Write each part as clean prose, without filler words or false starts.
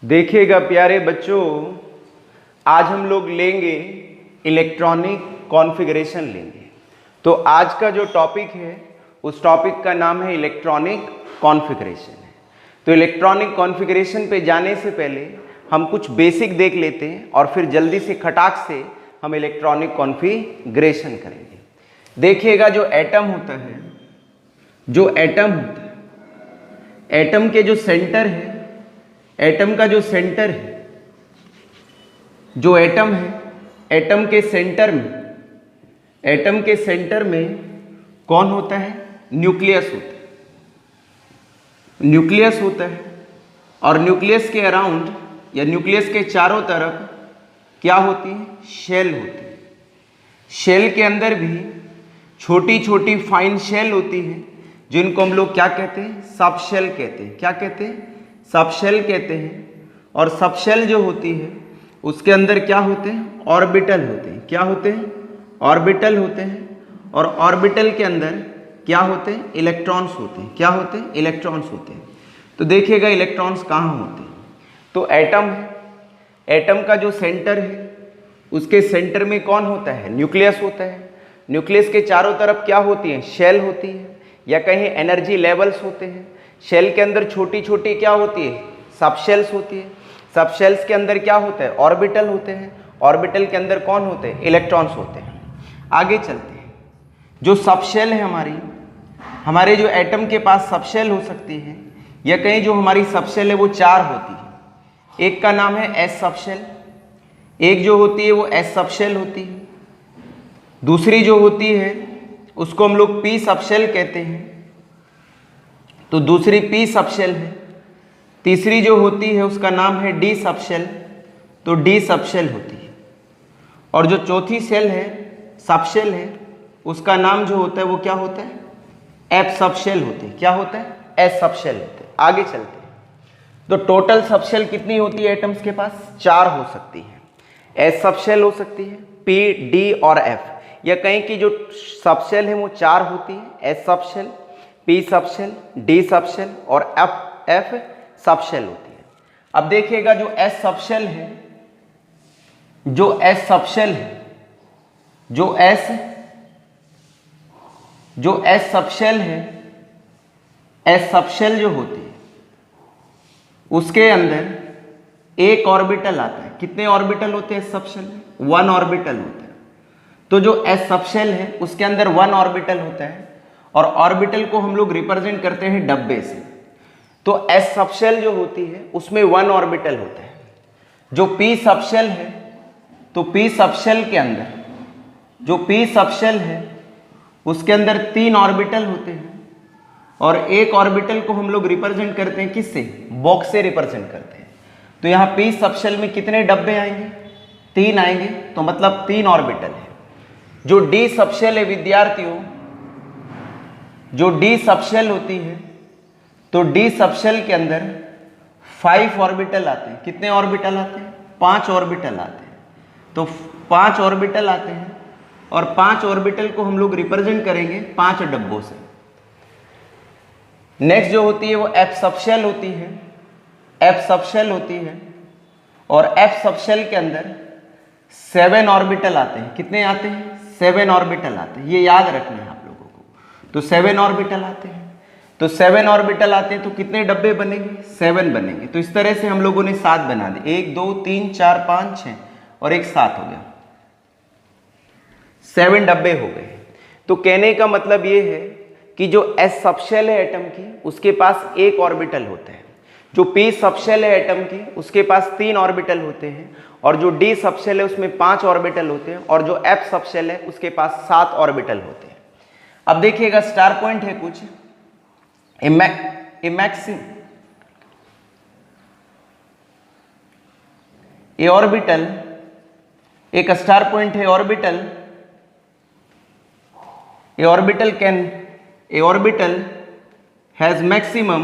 देखिएगा प्यारे बच्चों, आज हम लोग लेंगे इलेक्ट्रॉनिक कॉन्फ़िगरेशन लेंगे। तो आज का जो टॉपिक है उस टॉपिक का नाम है इलेक्ट्रॉनिक कॉन्फ़िगरेशन। तो इलेक्ट्रॉनिक कॉन्फ़िगरेशन पे जाने से पहले हम कुछ बेसिक देख लेते हैं और फिर जल्दी से खटाक से हम इलेक्ट्रॉनिक कॉन्फ़िगरेशन करेंगे। देखिएगा जो एटम होता है, एटम के जो सेंटर है, एटम का जो सेंटर है, जो एटम है, एटम के सेंटर में कौन होता है? न्यूक्लियस होता है। न्यूक्लियस होता है और न्यूक्लियस के अराउंड या न्यूक्लियस के चारों तरफ क्या होती है? शेल होती है। शेल के अंदर भी छोटी छोटी फाइन शेल होती है जिनको हम लोग क्या कहते हैं? सब शेल कहते हैं। क्या कहते हैं? सब शेल कहते हैं। और सब शेल जो होती है उसके अंदर क्या होते हैं? ऑर्बिटल होते हैं। क्या होते हैं? ऑर्बिटल होते हैं। और ऑर्बिटल के अंदर क्या होते हैं? इलेक्ट्रॉन्स होते हैं। क्या होते हैं? इलेक्ट्रॉन्स होते हैं। तो देखिएगा इलेक्ट्रॉन्स कहाँ होते हैं। तो एटम है, एटम का जो सेंटर है उसके सेंटर में कौन होता है? न्यूक्लियस होता है। न्यूक्लियस के चारों तरफ क्या होती है? शेल होती है या कहीं एनर्जी लेवल्स होते हैं। शेल के अंदर छोटी छोटी क्या होती है? सब शेल्स होती है। सब शेल्स के अंदर क्या होता है? ऑर्बिटल होते हैं। ऑर्बिटल के अंदर कौन होते हैं? इलेक्ट्रॉन्स होते हैं। आगे चलते हैं। जो सब शेल है हमारे जो एटम के पास सब शेल हो सकती है या कहीं जो हमारी सब शेल है वो चार होती है। एक का नाम है एस सब शेल, एक जो होती है वो एस सब शेल होती है, दूसरी जो होती है उसको हम लोग पी सब शेल कहते हैं, तो दूसरी पी सब शेल है। तीसरी जो होती है उसका नाम है डी सब शेल, तो डी सब शेल होती है। और जो चौथी सेल है, सब शेल है, उसका नाम जो होता है वो क्या होता है? एफ सब शेल होती है। क्या होता है? एस सब शेल होते हैं। आगे चलते हैं। तो टोटल सब शेल कितनी होती है एटम्स के पास? चार हो सकती है। एस सब शेल हो सकती है, पी, डी और एफ, या कहीं की जो सब शेल है वो चार होती है। S sub shell, P sub shell, D sub shell और एफ सब शेल होती है। अब देखिएगा जो एस सब शेल है, जो एस सब शेल है, जो एस सब शेल है, एस सब शेल जो होती है उसके अंदर एक ऑर्बिटल आता है। कितने ऑर्बिटल होते हैं एस सब शेल में? वन ऑर्बिटल होता है। तो जो एस सब शेल है उसके अंदर वन ऑर्बिटल होता है और ऑर्बिटल को हम लोग रिप्रेजेंट करते हैं डब्बे से। तो एस सब शेल जो होती है उसमें वन ऑर्बिटल होता है। जो पी सब शेल है, तो पी सब शेल के अंदर, जो पी सब शेल है उसके अंदर तीन ऑर्बिटल होते हैं और एक ऑर्बिटल को हम लोग रिप्रेजेंट करते हैं किससे? बॉक्स से रिप्रेजेंट करते हैं। तो यहाँ पी सब शेल में कितने डब्बे आएंगे? तीन आएंगे, तो मतलब तीन ऑर्बिटल है। जो डी सब शेल है विद्यार्थियों, जो डी सब शेल होती है, तो डी सब शेल के अंदर 5 ऑर्बिटल आते हैं। कितने ऑर्बिटल आते हैं? 5 ऑर्बिटल आते हैं। तो 5 ऑर्बिटल आते हैं और 5 ऑर्बिटल को हम लोग रिप्रेजेंट करेंगे 5 डब्बों से। नेक्स्ट जो होती है वो एफ सब शेल होती है। एफ सब शेल होती है और एफ सब शेल के अंदर 7 ऑर्बिटल आते हैं। कितने आते हैं? 7 ऑर्बिटल आते हैं। ये याद रखना है आप लोगों को। तो 7 ऑर्बिटल आते हैं। तो 7 ऑर्बिटल आते हैं तो कितने डब्बे बनेंगे? 7 बनेंगे। तो इस तरह से हम लोगों ने 7 बना दिए। 1 2 3 4 5 6 और एक 7 हो गया, 7 डब्बे हो गए। तो कहने का मतलब ये है कि जो एस सब शेल है एटम की उसके पास एक ऑर्बिटल होता है। जो पी सब शेल है एटम की उसके पास 3 ऑर्बिटल होते हैं और जो डी सब शेल है उसमें 5 ऑर्बिटल होते हैं और जो एफ सब शेल है उसके पास 7 ऑर्बिटल होते हैं। अब देखिएगा स्टार पॉइंट है कुछ ए ऑर्बिटल, एक स्टार पॉइंट है orbital. A orbital has maximum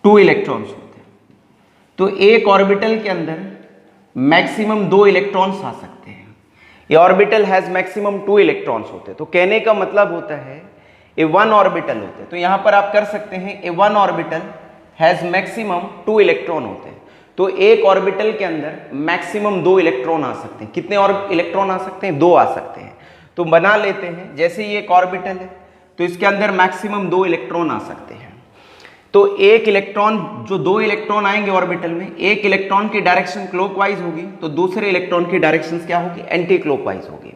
2 electrons होते हैं। तो एक ऑर्बिटल के अंदर मैक्सिमम 2 इलेक्ट्रॉन्स आ सकते हैं। ये ऑर्बिटल हैज मैक्सिमम 2 इलेक्ट्रॉन्स होते हैं। तो कहने का मतलब होता है ए वन ऑर्बिटल होते हैं। तो यहाँ पर आप कर सकते हैं A one orbital has maximum 2 electron होते हैं। तो एक ऑर्बिटल के अंदर मैक्सिमम 2 इलेक्ट्रॉन आ सकते हैं। कितने और इलेक्ट्रॉन आ सकते हैं? 2 आ सकते हैं। तो बना लेते हैं, जैसे ये एक ऑर्बिटल है तो इसके अंदर मैक्सिमम 2 इलेक्ट्रॉन आ सकते हैं। तो एक इलेक्ट्रॉन, जो 2 इलेक्ट्रॉन आएंगे ऑर्बिटल में, एक इलेक्ट्रॉन की डायरेक्शन क्लॉकवाइज होगी तो दूसरे इलेक्ट्रॉन की डायरेक्शन क्या होगी? एंटी क्लॉकवाइज होगी।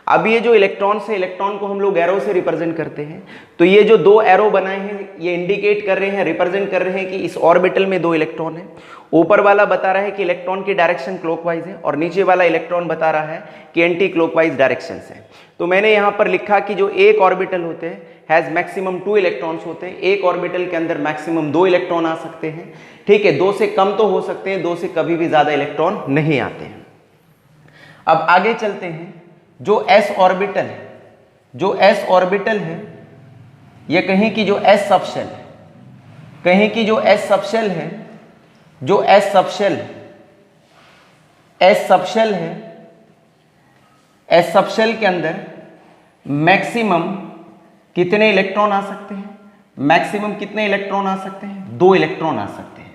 अब ये जो इलेक्ट्रॉन से इलेक्ट्रॉन को हम लोग एरो से रिप्रेजेंट करते हैं, तो ये जो 2 एरो बनाए हैं ये इंडिकेट कर रहे हैं, रिप्रेजेंट कर रहे हैं कि इस ऑर्बिटल में 2 इलेक्ट्रॉन है। ऊपर वाला बता रहा है कि इलेक्ट्रॉन की डायरेक्शन क्लॉकवाइज है और नीचे वाला इलेक्ट्रॉन बता रहा है कि एंटी क्लॉकवाइज डायरेक्शन से। तो मैंने यहाँ पर लिखा कि जो एक ऑर्बिटल होते हैं हैज मैक्सिमम 2 इलेक्ट्रॉन्स होते हैं। एक ऑर्बिटल के अंदर मैक्सिमम 2 इलेक्ट्रॉन आ सकते हैं। ठीक है, 2 से कम तो हो सकते हैं, 2 से कभी भी ज्यादा इलेक्ट्रॉन नहीं आते हैं। अब आगे चलते हैं। जो s ऑर्बिटल है, जो s ऑर्बिटल है, या कहें कि जो s सबशेल है, कहें कि जो s सबशेल है, जो s सबशेल है, s सबशेल है, s सबशेल के अंदर मैक्सिमम कितने इलेक्ट्रॉन आ सकते हैं? मैक्सिमम कितने इलेक्ट्रॉन आ सकते हैं? 2 इलेक्ट्रॉन आ सकते हैं।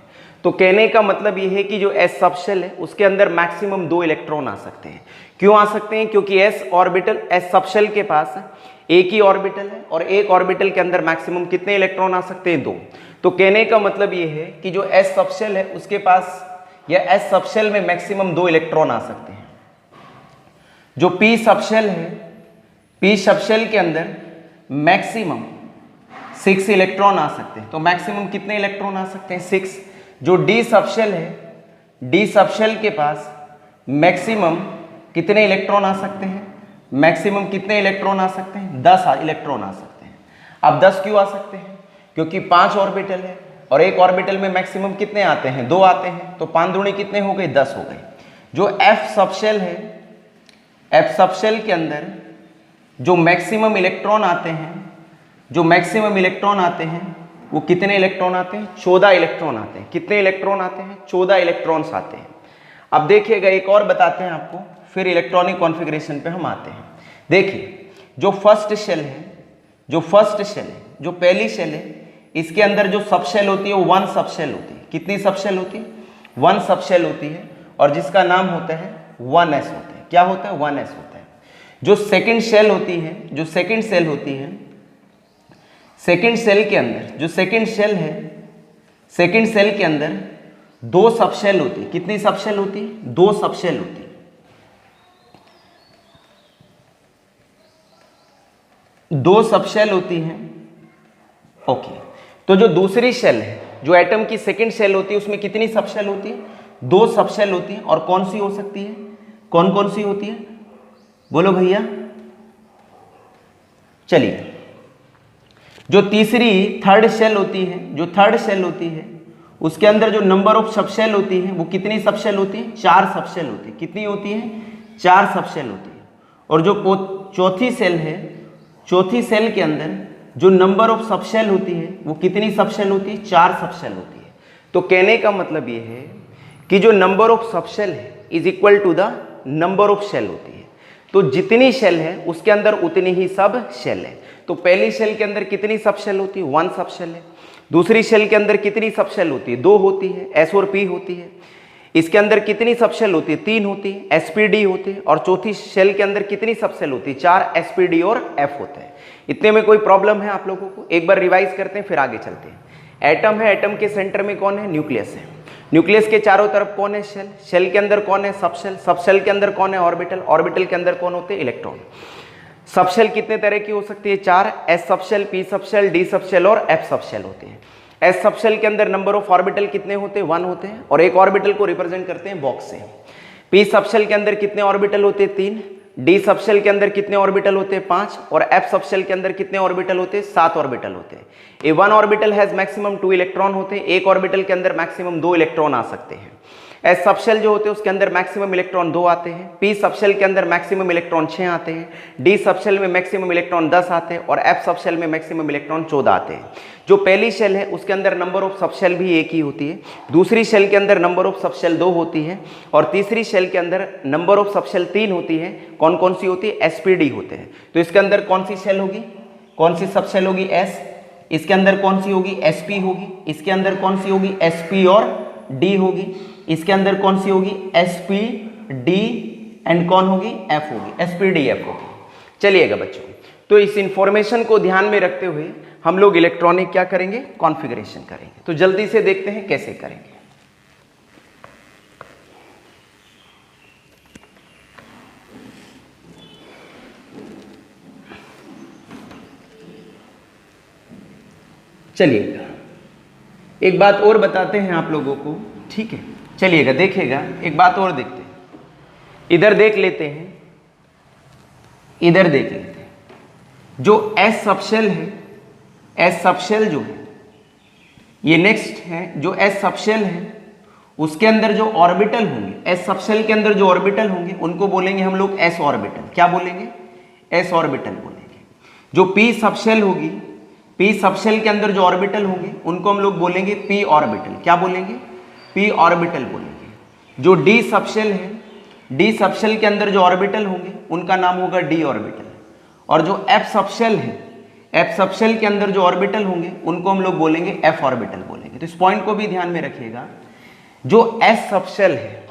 तो कहने का मतलब यह है कि जो s सबशेल है उसके अंदर मैक्सिमम 2 इलेक्ट्रॉन आ सकते हैं। क्यों आ सकते हैं? क्योंकि s ऑर्बिटल, s सबशेल के पास एक ही ऑर्बिटल है और एक ऑर्बिटल के अंदर मैक्सिमम कितने इलेक्ट्रॉन आ सकते हैं? 2। तो कहने का मतलब यह है कि जो s सबशेल है उसके पास, या s सबशेल में मैक्सिमम 2 इलेक्ट्रॉन आ सकते हैं। जो p सबशेल है, p सबशेल के अंदर मैक्सिमम 6 इलेक्ट्रॉन आ सकते हैं। तो मैक्सिमम कितने इलेक्ट्रॉन आ सकते हैं? 6। जो d सबशेल है, d सबशेल के पास मैक्सिमम कितने इलेक्ट्रॉन आ सकते हैं? मैक्सिमम कितने इलेक्ट्रॉन आ सकते हैं? 10 इलेक्ट्रॉन आ सकते हैं। अब 10 क्यों आ सकते हैं? क्योंकि 5 ऑर्बिटल है और एक ऑर्बिटल में मैक्सिमम कितने आते हैं? 2 आते हैं। तो 5 दूनी कितने हो गए? 10 हो गए। जो f सबशेल है, f सबशेल के अंदर जो मैक्सिमम इलेक्ट्रॉन आते हैं, जो मैक्सिमम इलेक्ट्रॉन आते हैं वो कितने इलेक्ट्रॉन आते हैं? 14 इलेक्ट्रॉन आते हैं। कितने इलेक्ट्रॉन आते हैं? 14 इलेक्ट्रॉन्स आते हैं। अब देखिएगा, एक और बताते हैं आपको, फिर इलेक्ट्रॉनिक कॉन्फ़िगरेशन पे हम आते हैं। देखिए, जो फर्स्ट शेल है, जो फर्स्ट शेल है, जो पहली शेल है, इसके अंदर जो सबशेल होती है वो 1 सबशेल होती है। कितनी सबशेल होती है? 1 सबशेल होती है और जिसका नाम होता है 1s होता है। क्या होता है? 1s होता है। जो सेकंड शेल होती है, जो सेकंड शेल होती है, सेकंड शेल के अंदर, जो सेकंड शेल है, सेकंड शेल के अंदर 2 सबशेल होती है। कितनी सबशेल होती है? 2 सबशेल होती है। 2 सबशेल होती हैं। ओके, तो जो दूसरी शेल है, जो एटम की सेकंड शेल होती है, उसमें कितनी सबशेल होती है? 2 सबशेल होती है। और कौन सी हो सकती है? कौन कौन सी होती है? बोलो भैया। चलिए, जो तीसरी थर्ड शेल होती है, जो थर्ड शेल होती है, उसके अंदर जो नंबर ऑफ सबशेल होती है वो कितनी सबशेल होती है? 4 सबशेल होती है। कितनी होती है? 4 सबशेल होती है। और जो चौथी शेल है, चौथी शेल के अंदर जो नंबर ऑफ सबशेल होती है वो कितनी सबशेल होती है? 4 सबशेल होती है। तो कहने का मतलब ये है कि जो नंबर ऑफ सबशेल है is equal to the number of shell होती है। तो जितनी शेल है उसके अंदर उतनी ही सब शेल है। तो पहली शेल के अंदर कितनी सबशेल होती है? 1 सबशेल है। दूसरी शेल के अंदर कितनी सबशेल होती है? 2 होती है, S और P होती है। इसके अंदर कितनी सबशेल होती है? 3 होती है, SPD होती है। और चौथी शेल के अंदर कितनी सबशेल होती है? 4 SPD और F होते हैं। इतने में कोई प्रॉब्लम है आप लोगों को? एक बार रिवाइज करते हैं फिर आगे चलते हैं। एटम है, एटम के सेंटर में कौन है? न्यूक्लियस है। न्यूक्लियस के चारों तरफ कौन है? शेल। शेल के अंदर कौन है? सबशेल। सबशेल के अंदर कौन है? ऑर्बिटल। ऑर्बिटल के अंदर कौन होते हैं? इलेक्ट्रॉन। सबशेल कितने तरह की हो सकती है? 4। S subshell, P subshell, D subshell और F सबशेल होते हैं। S सबशेल के अंदर नंबर ऑफ ऑर्बिटल कितने होते हैं? 1 होते हैं और एक ऑर्बिटल को रिप्रेजेंट करते हैं बॉक्स से। P सबशेल के अंदर कितने ऑर्बिटल होते हैं? 3। D सबशेल के अंदर कितने ऑर्बिटल होते हैं? 5। और F सबशेल के अंदर कितने ऑर्बिटल होते हैं? 7 ऑर्बिटल होते हैं। ए 1 ऑर्बिटल हैज मैक्सिमम 2 इलेक्ट्रॉन होते हैं। एक ऑर्बिटल के अंदर मैक्सिमम 2 इलेक्ट्रॉन आ सकते हैं। S सबशेल जो होते हैं उसके अंदर मैक्सिमम इलेक्ट्रॉन 2 आते हैं। P सबशेल के अंदर मैक्सिमम इलेक्ट्रॉन 6 आते हैं। D सबशेल में मैक्सिमम इलेक्ट्रॉन 10 आते हैं और F सबशेल में मैक्सिमम इलेक्ट्रॉन 14 आते हैं। जो पहली शेल है उसके अंदर नंबर ऑफ सबशेल भी एक ही होती है। दूसरी शेल के अंदर नंबर ऑफ सबशेल 2 होती है और तीसरी शेल के अंदर नंबर ऑफ सबशेल 3 होती है। कौन कौन सी होती है? SPD होते हैं। तो इसके अंदर कौन सी शेल होगी? कौन सी सब शेल होगी, एस। इसके अंदर कौन सी होगी, sp होगी। इसके अंदर कौन सी होगी, sp और d होगी। इसके अंदर कौन सी होगी, sp d एंड कौन होगी, f होगी, sp d f होगी। चलिएगा बच्चों, तो इस इंफॉर्मेशन को ध्यान में रखते हुए हम लोग इलेक्ट्रॉनिक क्या करेंगे, कॉन्फ़िगरेशन करेंगे। तो जल्दी से देखते हैं कैसे करेंगे। चलिएगा एक बात और बताते हैं आप लोगों को, ठीक है। चलिएगा देखिएगा एक बात और देखते हैं, इधर देख लेते हैं, इधर देख लेते हैं। जो एस सबशेल है, एस सबशेल जो है ये नेक्स्ट है, जो एस सबशेल है उसके अंदर जो ऑर्बिटल होंगे, एस सबशेल के अंदर जो ऑर्बिटल होंगे उनको बोलेंगे हम लोग एस ऑर्बिटल। क्या बोलेंगे, एस ऑर्बिटल बोलेंगे। जो पी सबशेल होगी, पी सबशेल के अंदर जो ऑर्बिटल होंगे उनको हम लोग बोलेंगे पी ऑर्बिटल। क्या बोलेंगे, पी ऑर्बिटल बोलेंगे। जो डी सबशेल है, डी सबशेल के अंदर जो ऑर्बिटल होंगे उनका नाम होगा डी ऑर्बिटल। और जो एफ सबशेल है, एफ सबशेल के अंदर जो ऑर्बिटल होंगे उनको हम लोग बोलेंगे एफ ऑर्बिटल बोलेंगे। तो इस पॉइंट को भी ध्यान में रखिएगा। जो एस सबशेल है,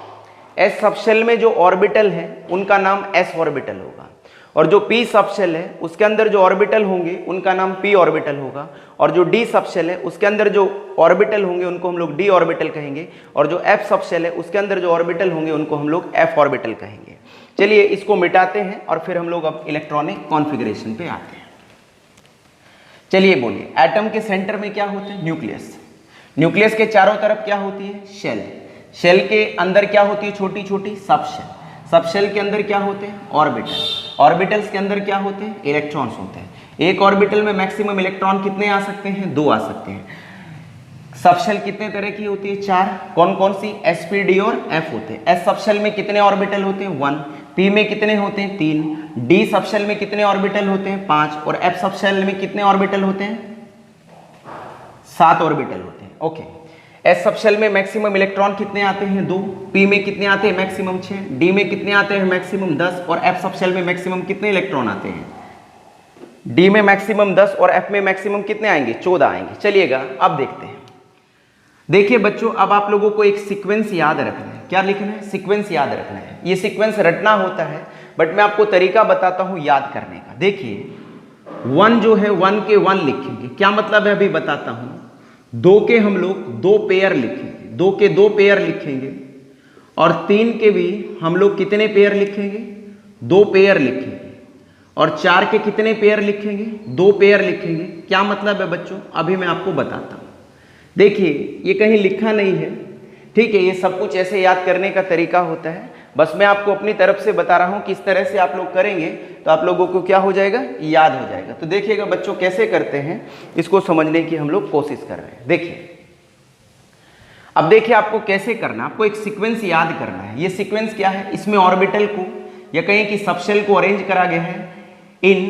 एस सबशेल में जो ऑर्बिटल है उनका नाम एस ऑर्बिटल होगा। और जो पी सबशेल है उसके अंदर जो ऑर्बिटल होंगे उनका नाम पी ऑर्बिटल होगा। और जो डी सबशेल है उसके अंदर जो ऑर्बिटल होंगे उनको हम लोग डी ऑर्बिटल कहेंगे। और जो एफ सबशेल है उसके अंदर जो ऑर्बिटल होंगे उनको हम लोग एफ ऑर्बिटल कहेंगे। चलिए इसको मिटाते हैं और फिर हम लोग अब इलेक्ट्रॉनिक कॉन्फ़िगरेशन पे आते हैं। चलिए बोलिए, एटम के सेंटर में क्या होते हैं, न्यूक्लियस। न्यूक्लियस के चारों तरफ क्या होती है, शेल। शेल के अंदर क्या होती है, छोटी छोटी सबशेल। सबशेल के अंदर क्या होते हैं, ऑर्बिटल। ऑर्बिटल्स के अंदर क्या होते हैं, इलेक्ट्रॉन्स होते हैं। एक ऑर्बिटल में मैक्सिमम इलेक्ट्रॉन कितने आ सकते हैं, 2 आ सकते हैं। सबशेल कितने तरह की होती है, 4। कौन कौन सी, sp d और f होते हैं। s सबशेल में कितने ऑर्बिटल होते हैं, 1। p में कितने होते हैं, 3। d सबशेल में कितने ऑर्बिटल होते हैं, 5। और f सबशेल में कितने ऑर्बिटल होते हैं, 7 ऑर्बिटल होते हैं। ओके, s सबशेल में मैक्सिमम इलेक्ट्रॉन कितने आते हैं, 2। p में कितने आते हैं, मैक्सिमम 6। d में कितने आते हैं, मैक्सिमम 10। और f सबशेल में मैक्सिमम कितने इलेक्ट्रॉन आते हैं, d में मैक्सिमम 10 और f में मैक्सिमम कितने आएंगे, 14 आएंगे। चलिएगा अब देखते हैं। देखिए बच्चों, अब आप लोगों को एक सीक्वेंस याद रखना है। क्या लिखना है, सीक्वेंस याद रखना है। ये सीक्वेंस रटना होता है बट मैं आपको तरीका बताता हूं याद करने का। देखिए 1 जो है 1 के 1 लिखेंगे। क्या मतलब है अभी बताता हूं। 2 के हम लोग 2 पेयर लिखेंगे, 2 के 2 पेयर लिखेंगे। और 3 के भी हम लोग कितने पेयर लिखेंगे, 2 पेयर लिखेंगे। और 4 के कितने पेयर लिखेंगे, 2 पेयर लिखेंगे। क्या मतलब है बच्चों, अभी मैं आपको बताता हूं। देखिए ये कहीं लिखा नहीं है, ठीक है। ये सब कुछ ऐसे याद करने का तरीका होता है। बस मैं आपको अपनी तरफ से बता रहा हूं कि इस तरह से आप लोग करेंगे तो आप लोगों को क्या हो जाएगा, याद हो जाएगा। तो देखिएगा बच्चों कैसे करते हैं, इसको समझने की हम लोग कोशिश कर रहे हैं। देखिए अब देखिए आपको कैसे करना, आपको एक सीक्वेंस याद करना है। ये सीक्वेंस क्या है, इसमें ऑर्बिटल को या कहीं कि सबशेल को अरेंज करा गया है इन,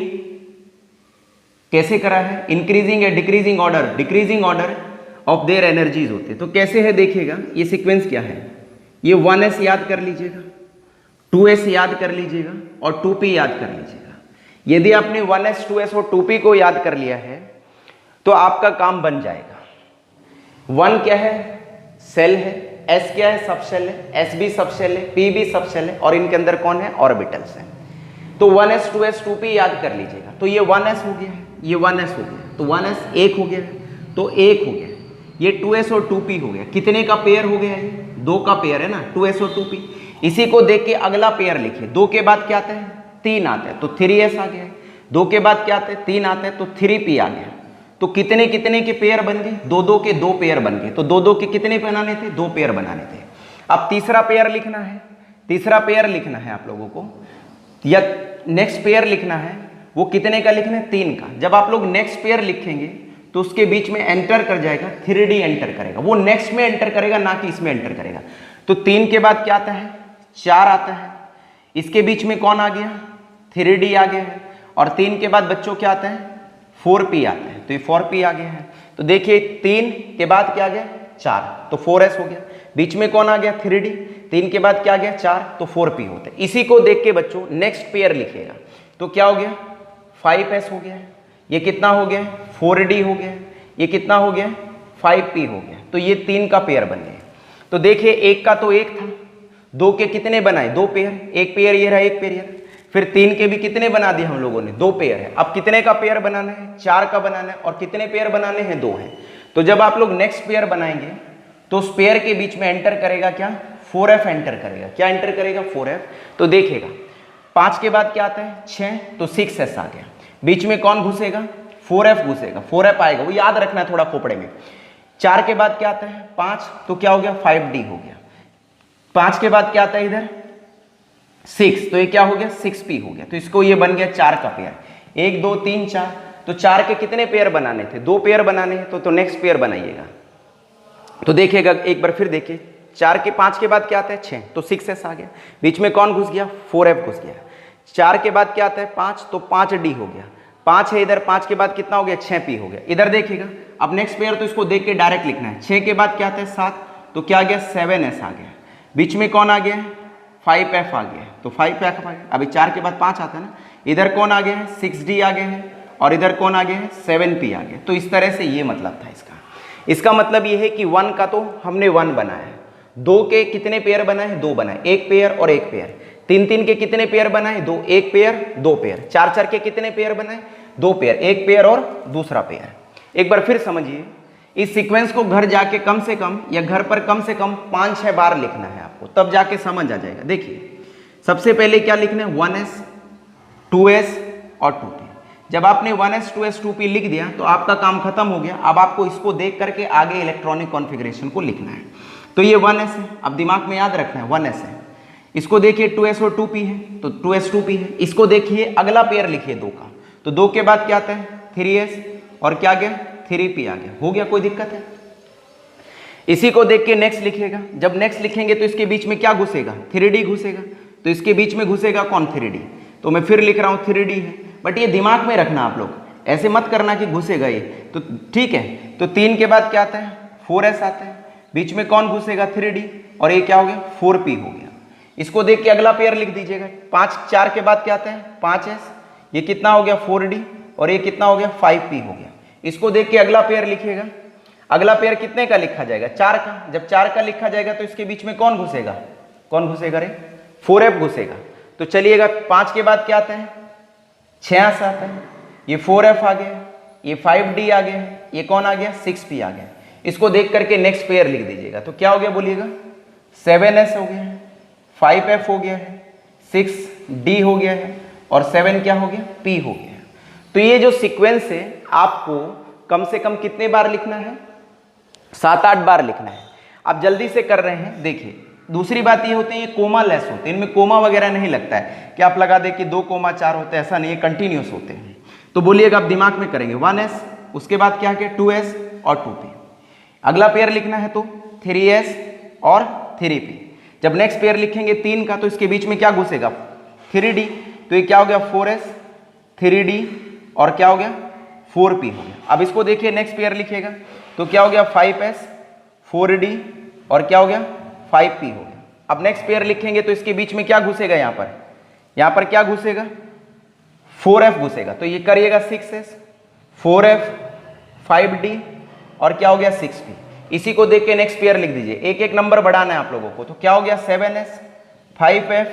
कैसे करा है, इंक्रीजिंग या decreasing order, decreasing order of their energies होते हैं। तो कैसे है देखिएगा, ये सीक्वेंस क्या है, ये 1s याद कर लीजिएगा, 2s याद कर लीजिएगा और 2p याद कर लीजिएगा। यदि आपने 1s 2s और 2p को याद कर लिया है तो आपका काम बन जाएगा। 1 क्या है, सेल है। s क्या है, सबशेल है। s भी सबशेल है, p भी सबशेल है। और इनके अंदर कौन है, ऑर्बिटल्स है। तो 1s 2s 2p याद कर लीजिएगा। तो ये 1s हो गया है, ये 1s हो गया, तो 1s 1 हो गया है, तो 1 हो गया। ये 2s और 2p हो गया। कितने का पेयर हो गया, ये 2 का पेयर है ना, 2s और 2p। इसी को देख के अगला पेयर लिखिए। 2 के बाद क्या आता है, 3 आता है, तो 3s आ गया। 2 के बाद क्या आता है, 3 आता है, तो 3p आ गया। तो कितने कितने के पेयर बन गए, 2-2 के 2 पेयर बन गए। तो 2-2 के कितने बनाने थे, 2 पेयर बनाने थे। अब तीसरा पेयर लिखना है, तीसरा पेयर लिखना है आप लोगों को, या नेक्स्ट पेयर लिखना है। वो कितने का लिखना है, 3 का। जब आप लोग नेक्स्ट पेयर लिखेंगे तो उसके बीच में एंटर कर जाएगा, 3d एंटर करेगा। वो नेक्स्ट में एंटर करेगा, ना कि इसमें एंटर करेगा। तो 3 के बाद क्या आता है, 4 आता है। इसके बीच में कौन आ गया, 3d आ गया है। और 3 के बाद बच्चों क्या आता है, 4p आता है। तो ये 4p आ गया है। तो देखिए 3 के बाद क्या आ गया, 4, तो 4s हो गया। बीच में कौन आ गया, 3d। 3 के बाद क्या आ गया, 4, तो 4p होता है। इसी को देख के बच्चों नेक्स्ट पेयर लिखिएगा। तो क्या हो गया, 5s हो गया है। ये कितना हो गया, 4d हो गया, ये कितना हो गया, 5p हो गया। तो ये 3 का पेयर बन गया। तो देखिए एक का तो एक था, 2 के कितने बनाए, 2 पेयर, एक पेयर ये रहा, एक पेयर, फिर 3 के भी कितने बना दिए हम लोगों ने, 2 पेयर है। अब कितने का पेयर बनाना है, 4 का बनाना है, और कितने पेयर बनाने हैं, 2 हैं। तो जब आप लोग नेक्स्ट पेयर बनाएंगे तो उस पेयर के बीच में एंटर करेगा क्या, 4f एंटर करेगा। क्या एंटर करेगा, 4f। तो देखिएगा 5 के बाद क्या आता है, 6, तो 6s आ गया। बीच में कौन घुसेगा, 4f घुसेगा, 4f आएगा, वो याद रखना है थोड़ा खोपड़े में। 4 के बाद क्या आता है, 5, तो क्या हो गया, 5d हो गया। 5 के बाद क्या आता है इधर, 6, तो ये क्या हो गया, 6p हो गया। तो इसको ये बन गया 4 का पेयर, 1 2 3 4। तो 4 के कितने पेयर बनाने थे, 2 पेयर बनाने हैं, तो नेक्स्ट पेयर बनाइएगा। तो देखिएगा एक बार फिर देखिए, 4 के 5 के बाद क्या आता है, 6, तो 6s आ गया। बीच में कौन घुस गया, 4f घुस गया। 4 के बाद क्या आता है, 5, तो 5d हो गया। 5 है इधर, 5 के बाद कितना हो गया, 6p हो गया। इधर देखिएगा अब नेक्स्ट पेयर, तो इसको देख के डायरेक्ट लिखना है। 6 के बाद क्या आता है, 7, तो क्या आ गया, 7s आ गया। बीच में कौन आ गया, 5f आ गया, तो 5f आ गया। अभी 4 के बाद 5 आता है ना, इधर कौन आ गया है, 6d आ गया है, और इधर कौन आ गया है, 7p आ गया। तो इस तरह से ये मतलब था इसका। इसका मतलब ये है कि 1 का तो हमने 1 बनाया है, 2 के कितने पेयर बनाए, 2 बनाए, एक पेयर और एक पेयर। 3 के कितने पेयर बनाए, 2, एक पेयर 2 पेयर। 4 के कितने पेयर बनाए, 2 पेयर, एक पेयर और दूसरा पेयर। एक बार फिर समझिए, इस सीक्वेंस को घर जाके कम से कम, या घर पर कम से कम 5-6 बार लिखना है आपको, तब जाके समझ आ जाएगा। देखिए सबसे पहले क्या लिखना है, 1s 2s और 2p। जब आपने 1s 2s 2p लिख दिया तो आपका काम खत्म हो गया। अब आपको इसको देख करके आगे इलेक्ट्रॉनिक कॉन्फ़िगरेशन को लिखना है। तो ये 1s है, अब दिमाग में याद रखना है 1s है। इसको देखिए 2s और 2p है, तो 2s 2p है। इसको देखिए अगला पेयर लिखिए 2 का, तो 2 के बाद क्या आता है, 3s, और क्या गया, 3p आ गया। हो गया, कोई दिक्कत है। इसी को देख के नेक्स्ट लिखिएगा। जब नेक्स्ट लिखेंगे तो इसके बीच में क्या घुसेगा, 3d घुसेगा। तो इसके बीच में घुसेगा कौन, 3d। तो मैं फिर लिख रहा हूँ 3d है, बट ये दिमाग में रखना आप लोग, ऐसे मत करना कि घुसेगा ये, तो ठीक है। तो 3 के बाद क्या आता है, 4s आता है। बीच में कौन घुसेगा, 3d, और ये क्या हो गया, 4p हो गया। इसको देख के अगला पेयर लिख दीजिएगा। 4 के बाद क्या आता है, 5s, ये कितना हो गया, 4d, और ये कितना हो गया, 5p हो गया। इसको देख के अगला पेयर लिखिएगा। अगला पेयर कितने का लिखा जाएगा, 4 का। जब 4 का लिखा जाएगा तो इसके बीच में कौन घुसेगा, कौन घुसेगा रे, 4f घुसेगा। तो चलिएगा 5 के बाद क्या आता है, 6s आता है। ये 4f आ गया, ये 5d आ गया, ये कौन आ गया, 6p आ गया। इसको देख करके नेक्स्ट पेयर लिख दीजिएगा। तो क्या हो गया बोलिएगा, 7s हो गया है, 5f हो गया है, 6d हो गया है, और 7 क्या हो गया, p हो गया है। तो ये जो सीक्वेंस है आपको कम से कम कितने बार लिखना है, 7-8 बार लिखना है। आप जल्दी से कर रहे हैं। देखिए दूसरी बात ये होती है, ये कोमा लेस होते हैं, इनमें कोमा वगैरह नहीं लगता है कि आप लगा दे कि 2,4 होते हैं, ऐसा नहीं है, कंटिन्यूस होते हैं। तो बोलिएगा आप दिमाग में करेंगे 1s, उसके बाद क्या है, 2s और 2p। अगला पेयर लिखना है तो 3s और 3p। जब नेक्स्ट पेयर लिखेंगे 3 का, तो इसके बीच में क्या घुसेगा, 3d, तो ये क्या हो गया, 4s 3d, और क्या हो गया, 4p हो गया। अब इसको देखिए नेक्स्ट पेयर लिखिएगा, तो क्या हो गया, 5s 4d, और क्या हो गया, 5p हो गया। अब नेक्स्ट पेयर लिखेंगे तो इसके बीच में क्या घुसेगा, यहाँ पर क्या घुसेगा, 4f घुसेगा। तो ये करिएगा 6s 4f 5d, और क्या हो गया, 6p। इसी को देख के नेक्स्ट पेयर लिख दीजिए। एक एक नंबर बढ़ाना है आप लोगों को। तो क्या हो गया, 7s 5f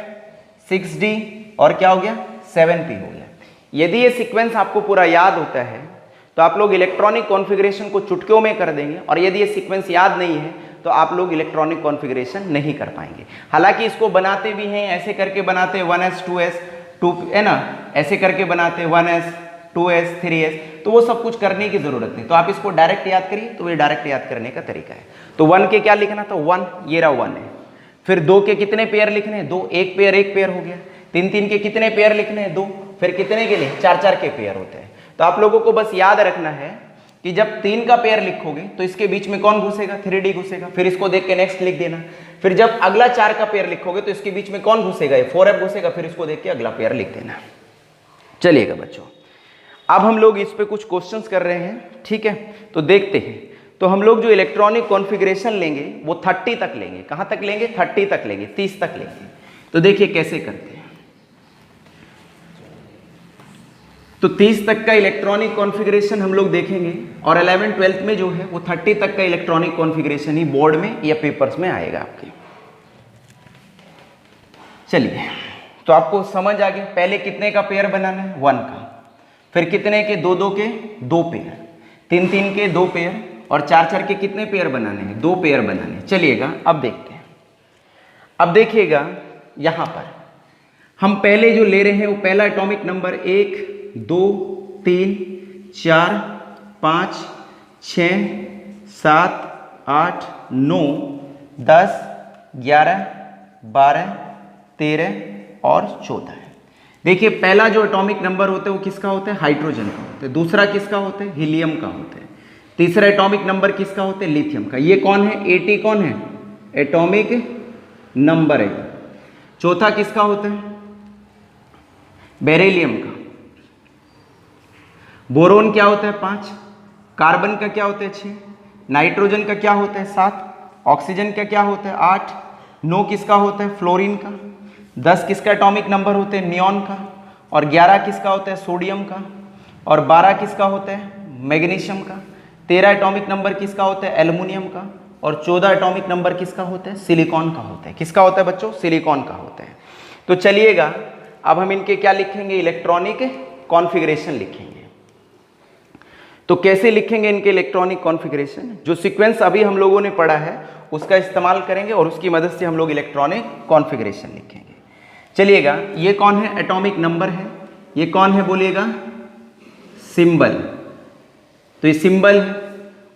6d, और क्या हो गया, 7p हो गया। यदि ये सीक्वेंस आपको पूरा याद होता है तो आप लोग इलेक्ट्रॉनिक कॉन्फ़िगरेशन को चुटकियों में कर देंगे, और यदि ये सीक्वेंस याद नहीं है तो आप लोग इलेक्ट्रॉनिक कॉन्फ़िगरेशन नहीं कर पाएंगे। हालांकि इसको बनाते भी हैं, ऐसे करके बनाते हैं 1s 2s 2 है ना, ऐसे करके बनाते हैं 1s 2s 3s, तो वो सब कुछ करने की जरूरत नहीं। तो आप इसको डायरेक्ट याद करिए, तो ये डायरेक्ट याद करने का तरीका है। तो 1 के क्या लिखना था, 1, ये रहा 1 है। फिर 2 के कितने पेयर लिखने हैं, 2, एक पेयर हो गया। 3 के कितने पेयर लिखने हैं, 2, फिर कितने के लिए, 4 के पेयर होते हैं। तो आप लोगों को बस याद रखना है कि जब 3 का पेयर लिखोगे तो इसके बीच में कौन घुसेगा, 3d घुसेगा। फिर इसको देख के नेक्स्ट लिख देना। फिर जब अगला 4 का पेयर लिखोगे तो इसके बीच में कौन घुसेगा, 4f घुसेगा। फिर इसको देख के अगला पेयर लिख देना। चलिएगा बच्चों, अब हम लोग इस पे कुछ क्वेश्चंस कर रहे हैं, ठीक है। तो देखते हैं। तो हम लोग जो इलेक्ट्रॉनिक कॉन्फ़िगरेशन लेंगे वो 30 तक लेंगे। कहाँ तक लेंगे, 30 तक लेंगे, 30 तक लेंगे। तो देखिए कैसे करते हैं। तो 30 तक का इलेक्ट्रॉनिक कॉन्फ़िगरेशन हम लोग देखेंगे और 11 12 में जो है वो 30 तक का इलेक्ट्रॉनिक कॉन्फ़िगरेशन ही बोर्ड में या पेपर्स में आएगा आपके। चलिए, तो आपको समझ आ गया पहले कितने का पेयर बनाना है, 1 का, फिर कितने के, 2 के 2 पेयर, 3 के 2 पेयर और 4 के कितने पेयर बनाने हैं, 2 पेयर बनाने हैं। चलिएगा अब देखते हैं। अब देखिएगा यहाँ पर हम पहले जो ले रहे हैं वो पहला एटॉमिक नंबर 1 2 3 4 5 6 7 8 9 10 11 12 13 और 14 है। देखिए पहला जो एटॉमिक नंबर होता है वो किसका होता है, हाइड्रोजन का होता है। दूसरा किसका होता है, हीलियम का होता है। तीसरा एटॉमिक नंबर किसका होता है, लिथियम का। ये कौन है, 80 कौन है, एटॉमिक नंबर है। चौथा किसका होता है, बेरिलियम का। बोरोन क्या होता है, 5। कार्बन का क्या होता है, 6। नाइट्रोजन का क्या होता है, 7। ऑक्सीजन का क्या होता है, 8। 9 किसका होता है, फ्लोरीन का। 10 किसका एटॉमिक नंबर होते हैं, नियॉन का। और 11 किसका होता है, सोडियम का। और 12 किसका होता है, मैग्नीशियम का। 13 एटॉमिक नंबर किसका होता है, एल्युमिनियम का। और 14 एटॉमिक नंबर किसका होता है, सिलिकॉन का होता है। किसका होता है बच्चों, सिलिकॉन का होता है। तो चलिएगा अब हम इनके क्या लिखेंगे, इलेक्ट्रॉनिक कॉन्फ़िगरेशन लिखेंगे। तो कैसे लिखेंगे इनके इलेक्ट्रॉनिक कॉन्फ़िगरेशन, जो सीक्वेंस अभी हम लोगों ने पढ़ा है उसका इस्तेमाल करेंगे और उसकी मदद से हम लोग इलेक्ट्रॉनिक कॉन्फ़िगरेशन लिखेंगे। चलिएगा, ये कौन है, एटॉमिक नंबर है। ये कौन है बोलिएगा, सिंबल। तो ये सिंबल है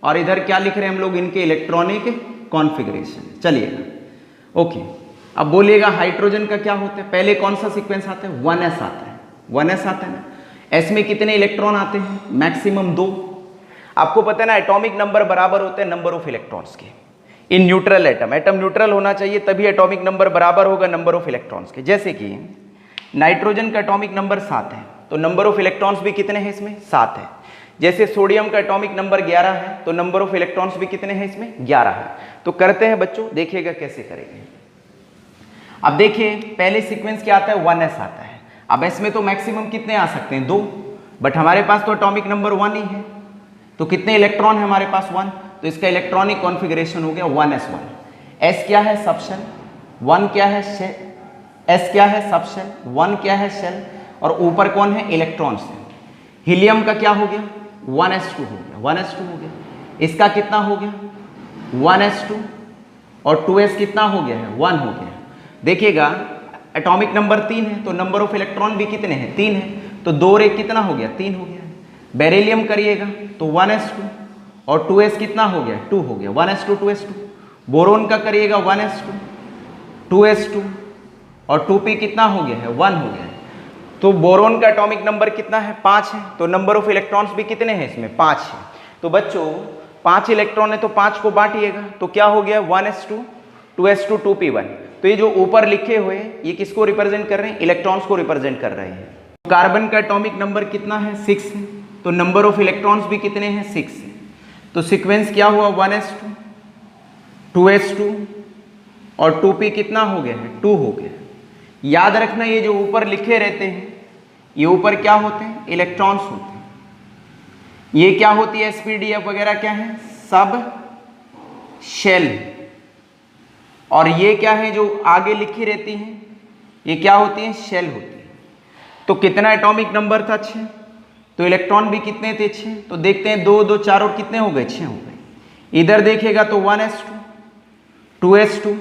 और इधर क्या लिख रहे हैं हम लोग, इनके इलेक्ट्रॉनिक कॉन्फ़िगरेशन। चलिएगा ओके, अब बोलिएगा हाइड्रोजन का क्या होता है। पहले कौन सा सीक्वेंस आता है, 1s आता है। 1s आता है ना। एस में कितने इलेक्ट्रॉन आते हैं, मैक्सिमम 2। आपको पता है ना एटॉमिक नंबर बराबर होते हैं नंबर ऑफ इलेक्ट्रॉन्स के। In neutral atom, atom neutral होना चाहिए तभी एटॉमिक नंबर बराबर होगा नंबर ऑफ इलेक्ट्रॉन्स के। जैसे कि नाइट्रोजन का एटॉमिक नंबर 7 है तो नंबर ऑफ इलेक्ट्रॉन्स भी कितने हैं इसमें, 7 है। जैसे सोडियम का एटॉमिक नंबर 11 है तो नंबर ऑफ इलेक्ट्रॉन्स भी कितने हैं इसमें, 11 है। तो करते हैं बच्चों, देखिएगा कैसे करेंगे। अब देखिए पहले सीक्वेंस क्या आता है, 1s आता है। अब इसमें तो मैक्सिमम कितने आ सकते हैं, 2, बट हमारे पास तो एटॉमिक नंबर 1 ही है। तो कितने इलेक्ट्रॉन है हमारे पास, 1। तो इसका इलेक्ट्रॉनिक कॉन्फ़िगरेशन हो गया 1s1। s क्या है, सबशेल। 1 क्या है, s क्या है, सबशेल। 1 क्या है, शेल। और ऊपर कौन है, इलेक्ट्रॉन्स है। हीलियम का क्या हो गया, 1s2 हो गया। 1s2 हो गया। इसका कितना हो गया, 1s2 और 2s कितना हो गया है, 1 हो गया। देखिएगा एटॉमिक नंबर 3 है तो नंबर ऑफ इलेक्ट्रॉन भी कितने हैं, 3 है। तो 2 रे कितना हो गया, 3 हो गया। बेरिलियम करिएगा तो 1s2 और 2s कितना हो गया, 2 हो गया। 1s2 2s2। बोरोन का करिएगा 1s2 2s2 और 2p कितना हो गया है, 1 हो गया। तो बोरोन का एटॉमिक नंबर कितना है, 5 है। तो नंबर ऑफ इलेक्ट्रॉन्स भी कितने हैं इसमें, 5 है। तो बच्चों 5 इलेक्ट्रॉन है तो 5 को बांटिएगा तो क्या हो गया, 1s2 2s2 2p1। तो ये जो ऊपर लिखे हुए ये किसको रिप्रेजेंट कर रहे हैं, इलेक्ट्रॉन्स को रिप्रेजेंट कर रहे हैं। कार्बन का एटॉमिक नंबर कितना है, 6 है। तो नंबर ऑफ इलेक्ट्रॉन्स भी कितने हैं, 6 है। तो सीक्वेंस क्या हुआ, 1s2 2s2 और 2p कितना हो गया है, 2 हो गया। याद रखना ये जो ऊपर लिखे रहते हैं ये ऊपर क्या होते हैं, इलेक्ट्रॉन्स होते हैं। ये क्या होती है, sp-df वगैरह क्या है, सब शेल। और ये क्या है जो आगे लिखी रहती हैं, ये क्या होती हैं, शेल होती है। तो कितना एटॉमिक नंबर था, 6। तो इलेक्ट्रॉन भी कितने थे, 6। तो देखते हैं 2 2 4 और कितने हो गए, 6 हो गए। इधर देखिएगा तो 1s2 2s2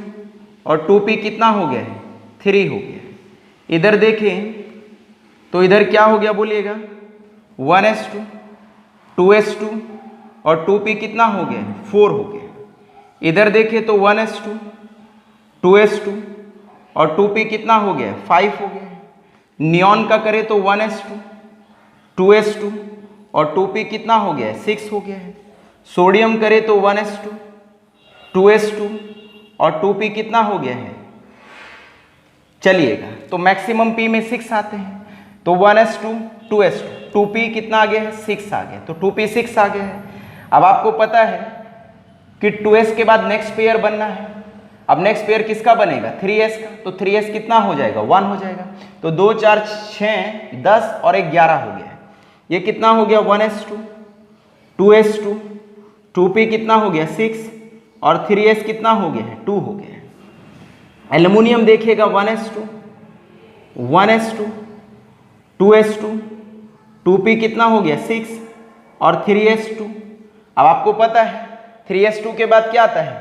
और 2p कितना हो गया है, 3 हो गया। इधर देखें तो इधर क्या हो गया बोलिएगा, 1s2 2s2 और 2p कितना हो गया, 4 हो गया। इधर देखें तो 1s2 2s2 और 2p कितना हो गया, 5 हो गया। नियॉन का करें तो 1s2 2s2 और 2p कितना हो गया है, 6 हो गया है। सोडियम करे तो 1s2 2s2 और 2p कितना हो गया है। चलिएगा तो मैक्सिमम p में 6 आते हैं तो 1s2 2s2 2p कितना आ गया है, 6 आ गया। तो 2p 6 आ गया है। अब आपको पता है कि 2s के बाद नेक्स्ट पेयर बनना है। अब नेक्स्ट पेयर किसका बनेगा, 3s का। तो 3s कितना हो जाएगा, 1 हो जाएगा। तो 2 4 6 10 और 1 11 हो गया है। ये कितना हो गया 1s2, 2s2, 2p कितना हो गया 6 और 3s कितना हो गया है 2 हो गया है। एल्युमिनियम देखिएगा 1s2, 1s2, 2s2, 2p कितना हो गया 6 और 3s2। अब आपको पता है 3s2 के बाद क्या आता है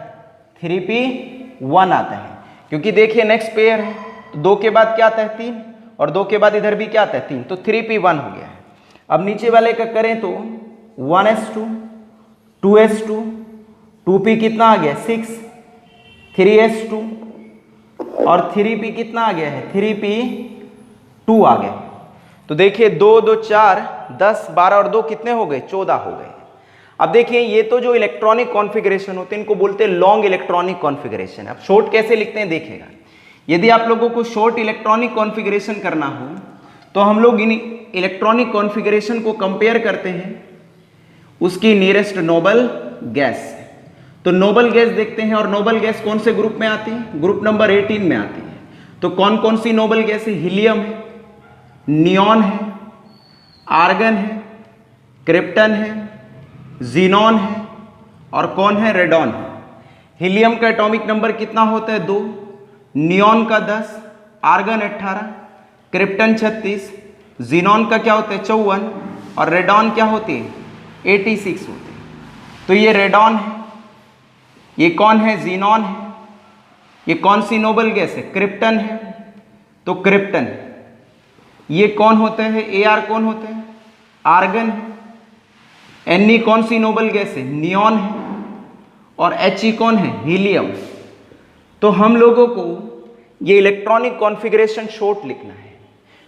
3p1 आता है, क्योंकि देखिए नेक्स्ट पेयर है तो 2 के बाद क्या आता है 3 और 2 के बाद इधर भी क्या आता है 3, तो 3p1 हो गया है। अब नीचे वाले का करें तो 1s2, 2s2, 2p कितना आ गया 6, 3s2 और 3p कितना आ गया है 3p2 आ गया। तो देखिए 2 2 4 10 12 और 2 कितने हो गए 14 हो गए। अब देखिए ये तो जो इलेक्ट्रॉनिक कॉन्फ़िगरेशन होते हैं इनको बोलते हैं लॉन्ग इलेक्ट्रॉनिक कॉन्फ़िगरेशन। अब शॉर्ट कैसे लिखते हैं देखिएगा, यदि आप लोगों को शॉर्ट इलेक्ट्रॉनिक कॉन्फ़िगरेशन करना हो तो हम लोग इन इलेक्ट्रॉनिक कॉन्फ़िगरेशन को कंपेयर करते हैं उसकी नियरेस्ट नोबल गैस से। तो नोबल गैस देखते हैं और नोबल गैस कौन से ग्रुप में आती है, ग्रुप नंबर 18 में आती है। तो कौन कौन सी नोबल गैस है, हीलियम है, नियॉन है, आर्गन है, क्रिप्टन है, जीनॉन है और कौन है रेडॉन है। हीलियम का एटॉमिक नंबर कितना होता है 2, नियॉन का 10, आर्गन 18, क्रिप्टन 36, जीनॉन का क्या होता है 54 और रेडॉन क्या होती है 86 होती है। तो ये रेडॉन है, ये कौन है जीनॉन है, ये कौन सी नोबल गैस है क्रिप्टन है, तो क्रिप्टन। ये कौन होते हैं Ar कौन होते हैं आर्गन है, Ne कौन सी नोबल गैस है नियॉन है और He कौन है हीलियम। तो हम लोगों को ये इलेक्ट्रॉनिक कॉन्फ़िगरेशन शॉर्ट लिखना है।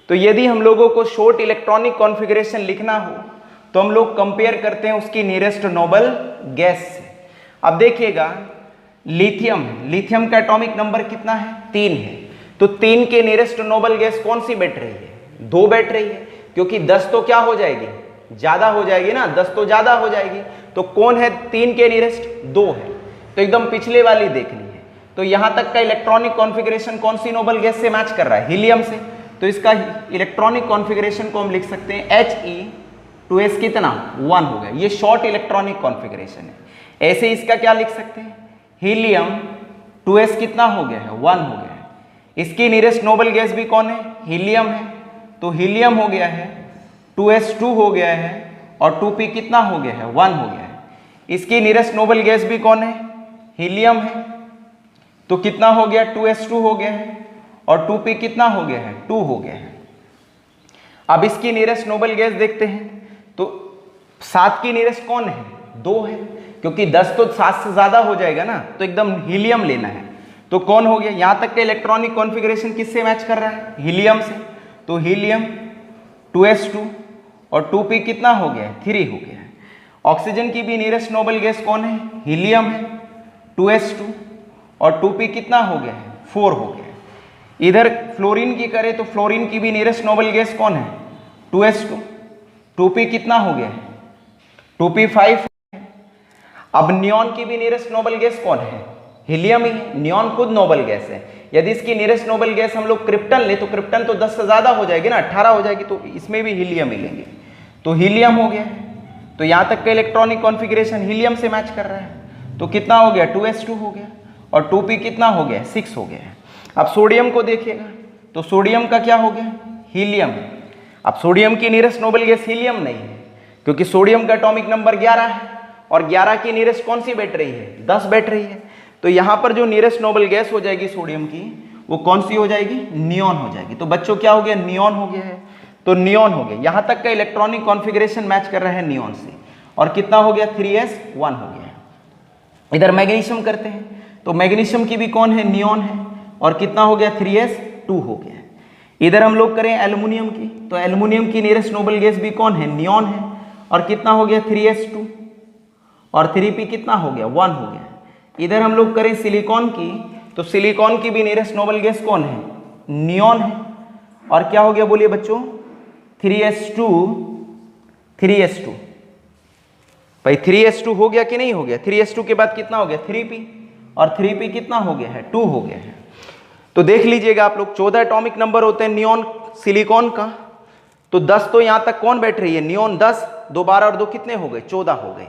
तो यदि हम लोगों को शॉर्ट इलेक्ट्रॉनिक कॉन्फ़िगरेशन लिखना हो तो हम लोग कंपेयर करते हैं उसकी नियरेस्ट नोबल गैस से। अब देखिएगा लिथियम है, लिथियम का एटॉमिक नंबर कितना है 3 है। तो 3 के नियरेस्ट नोबल गैस कौन सी बैठ रही है 2 बैठ रही है, क्योंकि 10 तो क्या हो जाएगी ज्यादा हो जाएगी ना, 10 तो ज्यादा हो जाएगी। तो कौन है 3 के नियरेस्ट 2 है, तो एकदम पिछले वाली देखनी है। तो यहां तक का इलेक्ट्रॉनिक कॉन्फ़िगरेशन कौन सी नोबल गैस से मैच कर रहा है हीलियम से। तो इसका इलेक्ट्रॉनिक कॉन्फ़िगरेशन को हम लिख सकते हैं He2s कितना 1 हो गया। ये शॉर्ट इलेक्ट्रॉनिक कॉन्फ़िगरेशन है। ऐसे इसका क्या लिख सकते हैं हीलियम 2s कितना हो गया है 1 हो गया है। इसकी नियरेस्ट नोबल गैस भी कौन है हीलियम है, तो हीलियम हो गया है 2s2 हो गया है और 2p कितना हो गया है 1 हो गया है। इसकी नियरेस्ट नोबल गैस भी कौन है हीलियम है, तो कितना हो गया 2s2 हो गया है और 2p कितना हो गया है 2 हो गया है। अब इसकी नियरेस्ट नोबल गैस देखते हैं तो 7 की नियरेस्ट कौन है 2 है, क्योंकि 10 तो 7 से ज्यादा हो जाएगा ना, तो एकदम हीलियम लेना है। तो कौन हो गया यहां तक का इलेक्ट्रॉनिक कॉन्फ़िगरेशन किससे मैच कर रहा है हीलियम से। तो हीलियम 2s2 और 2p कितना हो गया है 3 हो गया है। ऑक्सीजन की भी नियरेस्ट नोबल गैस कौन है हीलियम है 2s2 और 2p कितना हो गया है 4 हो गया है। इधर फ्लोरीन की करें तो फ्लोरीन की भी नियरेस्ट नोबल गैस कौन है 2s2, 2p कितना हो गया है 2p 5 है। अब नियॉन की भी नियरेस्ट नोबल गैस कौन है हीलियम ही है, नियॉन खुद नोबल गैस है। यदि इसकी नियरेस्ट नोबल गैस हम लोग क्रिप्टन ले तो क्रिप्टन तो 10 से ज्यादा हो जाएगी ना 18 हो जाएगी, तो इसमें भी हीलियम ही लेंगे। तो हीलियम हो गया, तो यहां तक का इलेक्ट्रॉनिक कॉन्फ़िगरेशन हीलियम से मैच कर रहा है। तो कितना हो गया 2s2 हो गया और 2p कितना हो गया 6 हो गया है। अब सोडियम को देखिएगा तो सोडियम का क्या हो गया हीलियम। अब सोडियम की नियरेस्ट नोबल गैस हीलियम नहीं है, क्योंकि सोडियम का एटॉमिक नंबर 11 है और 11 की नियरेस्ट कौन सी बैठ रही है 10 बैठ रही है। तो यहां पर जो नियरेस्ट नोबल गैस हो जाएगी सोडियम की वो कौन सी हो जाएगी नियॉन हो जाएगी। तो बच्चों क्या हो गया नियॉन हो गया है, तो नियॉन हो गया। यहां तक का इलेक्ट्रॉनिक कॉन्फ़िगरेशन मैच कर रहा है नियॉन से और कितना हो गया 3s1 हो गया। इधर मैग्नीशियम करते हैं तो मैग्नीशियम की भी कौन है नियॉन है और कितना हो गया 3s2 हो गया। इधर हम लोग करें एल्युमिनियम की तो एल्युमिनियम की नियरेस्ट नोबल गैस भी कौन है नियॉन है और कितना हो गया 3s2 और 3p कितना हो गया 1 हो गया। इधर हम लोग करें सिलिकॉन की तो सिलिकॉन की भी नियरेस्ट नोबल गैस कौन है नियॉन है और क्या हो गया बोलिए बच्चों 3s2 भाई 3s2 हो गया कि नहीं हो गया। 3s2 के बाद कितना हो गया 3p और 3p कितना हो गया है 2 हो गया है। तो देख लीजिएगा आप लोग 14 एटॉमिक नंबर होते हैं नियॉन सिलिकॉन का, तो 10 तो यहां तक कौन बैठ रही है, नियॉन 10, 2 12 और 2 कितने हो गए, 14 हो गए।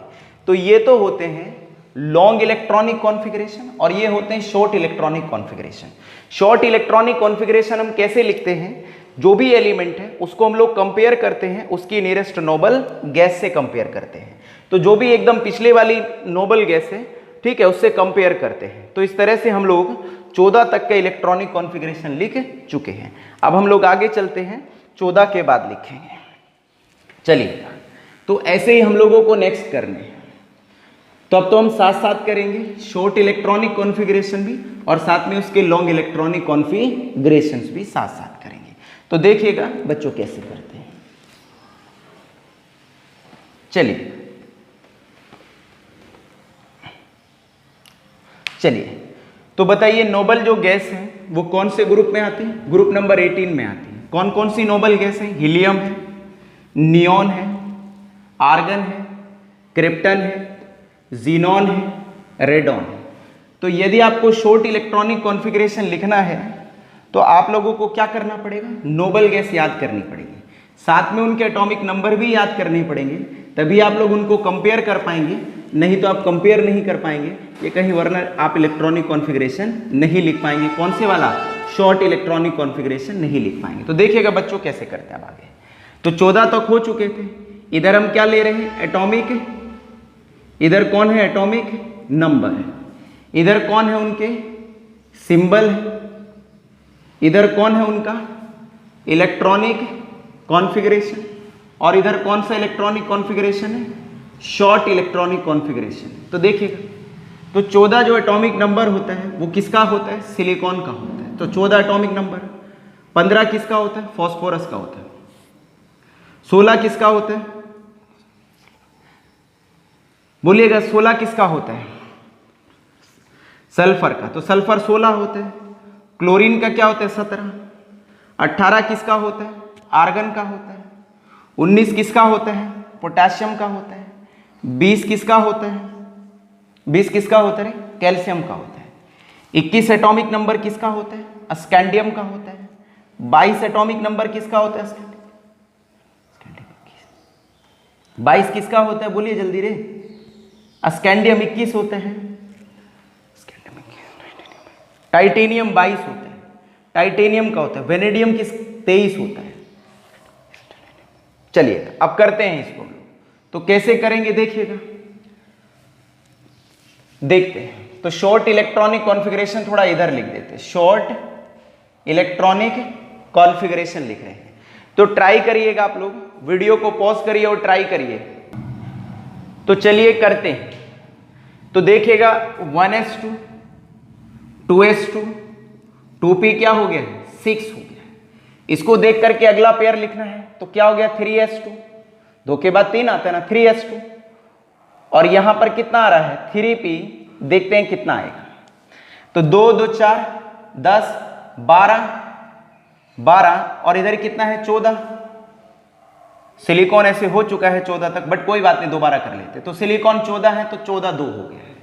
तो ये तो होते हैं लॉन्ग इलेक्ट्रॉनिक कॉन्फ़िगरेशन और ये होते हैं short electronic configuration. Short electronic configuration हम कैसे लिखते हैं, जो भी एलिमेंट है उसको हम लोग कंपेयर करते हैं उसकी नियरेस्ट नोबल गैस से कंपेयर करते हैं। तो जो भी एकदम पिछले वाली नोबल गैस है, ठीक है, उससे कंपेयर करते हैं। तो इस तरह से हम लोग 14 तक का इलेक्ट्रॉनिक कॉन्फ़िगरेशन लिख चुके हैं। अब हम लोग आगे चलते हैं, 14 के बाद लिखेंगे। चलिए, तो ऐसे ही हम लोगों को नेक्स्ट करने हैं। तो अब तो हम साथ साथ करेंगे शॉर्ट इलेक्ट्रॉनिक कॉन्फ़िगरेशन भी और साथ में उसके लॉन्ग इलेक्ट्रॉनिक कॉन्फ़िगरेशंस भी साथ साथ करेंगे। तो देखिएगा बच्चों कैसे करते हैं। चलिए तो बताइए नोबल जो गैस है वो कौन से ग्रुप में आती है, ग्रुप नंबर 18 में आती है। कौन कौन सी नोबल गैस है, हीलियम है, नियॉन है, आर्गन है, क्रिप्टन है, जीनॉन है, रेडॉन है। तो यदि आपको शॉर्ट इलेक्ट्रॉनिक कॉन्फ़िगरेशन लिखना है तो आप लोगों को क्या करना पड़ेगा, नोबल गैस याद करनी पड़ेगी, साथ में उनके एटॉमिक नंबर भी याद करने पड़ेंगे, तभी आप लोग उनको कंपेयर कर पाएंगे। नहीं तो आप कंपेयर नहीं कर पाएंगे ये कहीं, वरना आप इलेक्ट्रॉनिक कॉन्फ़िगरेशन नहीं लिख पाएंगे। कौन से वाला, शॉर्ट इलेक्ट्रॉनिक कॉन्फ़िगरेशन नहीं लिख पाएंगे। तो देखिएगा बच्चों कैसे करते हैं अब आगे। तो 14 तक हो चुके थे। इधर हम क्या ले रहे हैं, एटॉमिक, इधर कौन है, एटॉमिक नंबर है, इधर कौन है, उनके सिंबल है, इधर कौन है, उनका इलेक्ट्रॉनिक कॉन्फ़िगरेशन, और इधर कौन सा इलेक्ट्रॉनिक कॉन्फ़िगरेशन है, शॉर्ट इलेक्ट्रॉनिक कॉन्फ़िगरेशन। तो देखिएगा, तो 14 जो एटॉमिक नंबर होता है वो किसका होता है, सिलिकॉन का होता है। तो 14 एटॉमिक नंबर, 15 किसका होता है, फॉस्फोरस का होता है, 16 किसका होता है, बोलिएगा 16 किसका होता है, सल्फर का। तो सल्फर 16 होता है। क्लोरीन का क्या होता है, 17। 18 किसका होता है, आर्गन का होता है। 19 किसका होता है, पोटेशियम का होता है। 20 किसका होता है, 20 किसका होता है, कैल्शियम का होता है। 21 एटॉमिक नंबर किसका होता है, स्कैंडियम का होता है। 22 एटॉमिक नंबर किसका होता है, 22 किसका होता है, बोलिए जल्दी रे, स्कैंडियम 21 होता है। टाइटेनियम 22 होता है, टाइटेनियम का होता है। वेनेडियम 23 होता है। चलिए अब करते हैं इसको, तो कैसे करेंगे देखिएगा, देखते हैं। तो शॉर्ट इलेक्ट्रॉनिक कॉन्फ़िगरेशन थोड़ा इधर लिख देते हैं, शॉर्ट इलेक्ट्रॉनिक कॉन्फ़िगरेशन लिख रहे हैं। तो ट्राई करिएगा आप लोग, वीडियो को पॉज करिए और ट्राई करिए। तो चलिए करते हैं। तो देखिएगा 1s2 2s2 2p क्या हो गया, 6 हो गया। इसको देख करके अगला पेयर लिखना है। तो क्या हो गया, 3s2, 2 के बाद 3 आता है ना, 3s2। और यहां पर कितना आ रहा है, 3p। देखते हैं कितना आएगा। तो 2 2 4 10 12 12 और इधर कितना है, 14। सिलिकॉन ऐसे हो चुका है 14 तक, बट कोई बात नहीं, दोबारा कर लेते। तो सिलिकॉन 14 है तो 14 2 हो गया है।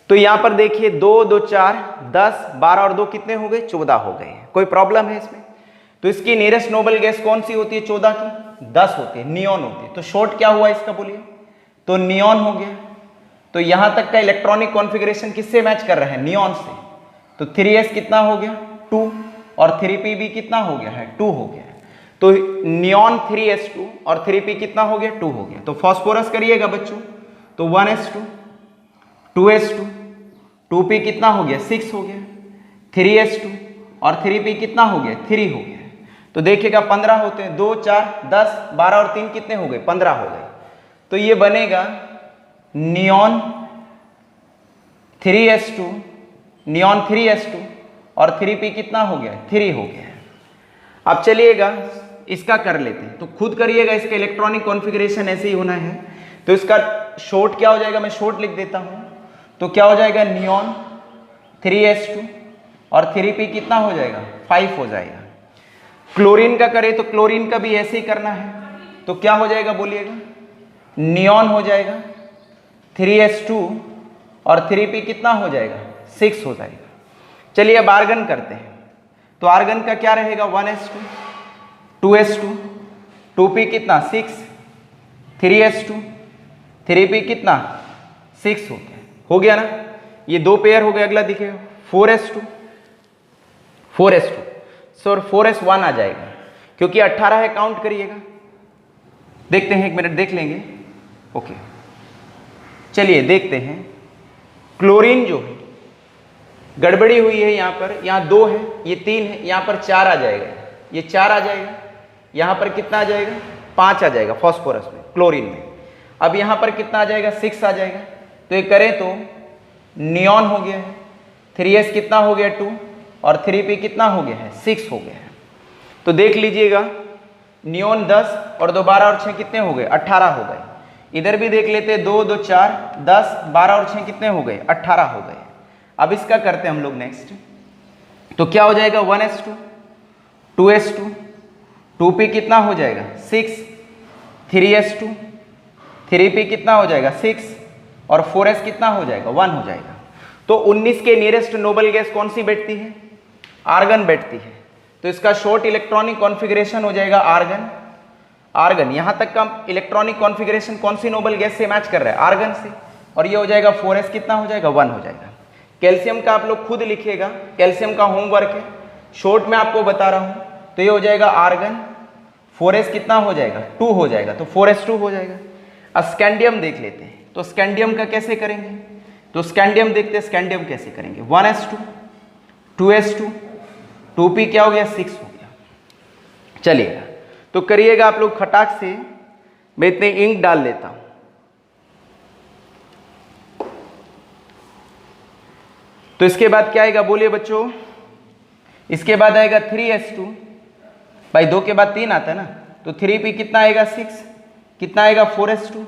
तो यहां पर देखिए 2 2 4 10 12 और 2 कितने हो गए, 14 हो गए। कोई प्रॉब्लम है इसमें? तो इसकी नियरेस्ट नोबल गैस कौन सी होती है, 14 की 10 होती है, नियॉन होती है। तो शॉर्ट क्या हुआ इसका, बोलिए, तो नियॉन हो गया। तो यहां तक का इलेक्ट्रॉनिक कॉन्फ़िगरेशन किससे मैच कर रहा है, नियॉन से। तो 3s कितना हो गया, 2, और 3p भी कितना हो गया है, 2 हो गया है। तो नियॉन 3s2 और 3p कितना हो गया, 2 हो गया। तो फास्फोरस करिएगा बच्चों, तो 1s2 2s2 2p कितना हो गया, 6 हो गया। 3s2 और 3p कितना हो गया, 3 हो गया। तो देखिएगा 15 होते हैं, 2 4 10 12 और 3 कितने हो गए, 15 हो गए। तो ये बनेगा नियॉन 3s2, नियॉन 3s2 और 3p कितना हो गया, 3 हो गया। अब चलिएगा इसका कर लेते हैं। तो खुद करिएगा, इसका इलेक्ट्रॉनिक कॉन्फ़िगरेशन ऐसे ही होना है। तो इसका शॉर्ट क्या हो जाएगा, मैं शॉर्ट लिख देता हूं। तो क्या हो जाएगा, नियॉन 3s2 और 3p कितना हो जाएगा, 5 हो जाएगा। क्लोरीन का करें तो क्लोरीन का भी ऐसे ही करना है। तो क्या हो जाएगा, बोलिएगा, नियॉन हो जाएगा 3s2 और 3p कितना हो जाएगा, 6 हो जाएगा। चलिए अब आर्गन करते हैं। तो आर्गन का क्या रहेगा, 1s2 2s2 2p कितना 6, 3s2, 3p कितना 6 हो गया, हो गया ना, ये दो पेयर हो गए। अगला दिखेगा 4s2, 4s2 सर 4s1 आ जाएगा क्योंकि 18 है, काउंट करिएगा। देखते हैं, एक मिनट देख लेंगे। ओके चलिए देखते हैं। क्लोरीन जो है गड़बड़ी हुई है यहाँ पर, यहाँ 2 है, ये 3 है, यहाँ पर 4 आ जाएगा, ये 4 आ जाएगा, यहाँ पर कितना आ जाएगा 5 आ जाएगा फास्फोरस में, क्लोरीन में। अब यहाँ पर कितना आ जाएगा 6 आ जाएगा। तो ये करें तो नियॉन हो गया है, 3s कितना हो गया 2 और 3p कितना हो गया है 6 हो गया है। तो देख लीजिएगा नियॉन 10 और 2 12 और 6 कितने हो गए 18 हो गए। इधर भी देख लेते 2 2 4 10 12 और 6 कितने हो गए 18 हो गए। अब इसका करते हैं हम लोग नेक्स्ट। तो क्या हो जाएगा 1s2, 2s2, 2p कितना हो जाएगा 6, 3s2, 3p कितना हो जाएगा 6 और 4s कितना हो जाएगा 1 हो जाएगा। तो 19 के नियरेस्ट नोबल गैस कौन सी बैठती है, आर्गन बैठती है। तो इसका शॉर्ट इलेक्ट्रॉनिक कॉन्फ़िगरेशन हो जाएगा आर्गन। आर्गन यहां तक का इलेक्ट्रॉनिक कॉन्फ़िगरेशन कौन सी नोबल गैस से मैच कर रहा है, आर्गन से। और ये हो जाएगा 4s कितना हो जाएगा 1 हो जाएगा। कैल्शियम का आप लोग खुद लिखिएगा, कैल्शियम का होमवर्क है, शॉर्ट में आपको बता रहा हूं। तो ये हो जाएगा आर्गन, 4s कितना हो जाएगा 2 हो जाएगा, तो 4s2 हो जाएगा। अब स्कैंडियम देख लेते हैं। तो स्कैंडियम का कैसे करेंगे, तो स्कैंडियम देखते हैं स्कैंडियम कैसे करेंगे। 1s2, 2s2, 2p क्या हो गया 6 हो गया। चलिएगा तो करिएगा आप लोग खटाक से। मैं इतने इंक डाल लेता हूं। तो इसके बाद क्या आएगा बोलिए बच्चों, इसके बाद आएगा 3s2, भाई 2 के बाद 3 आता है ना, तो 3p कितना आएगा 6, कितना आएगा 4s2,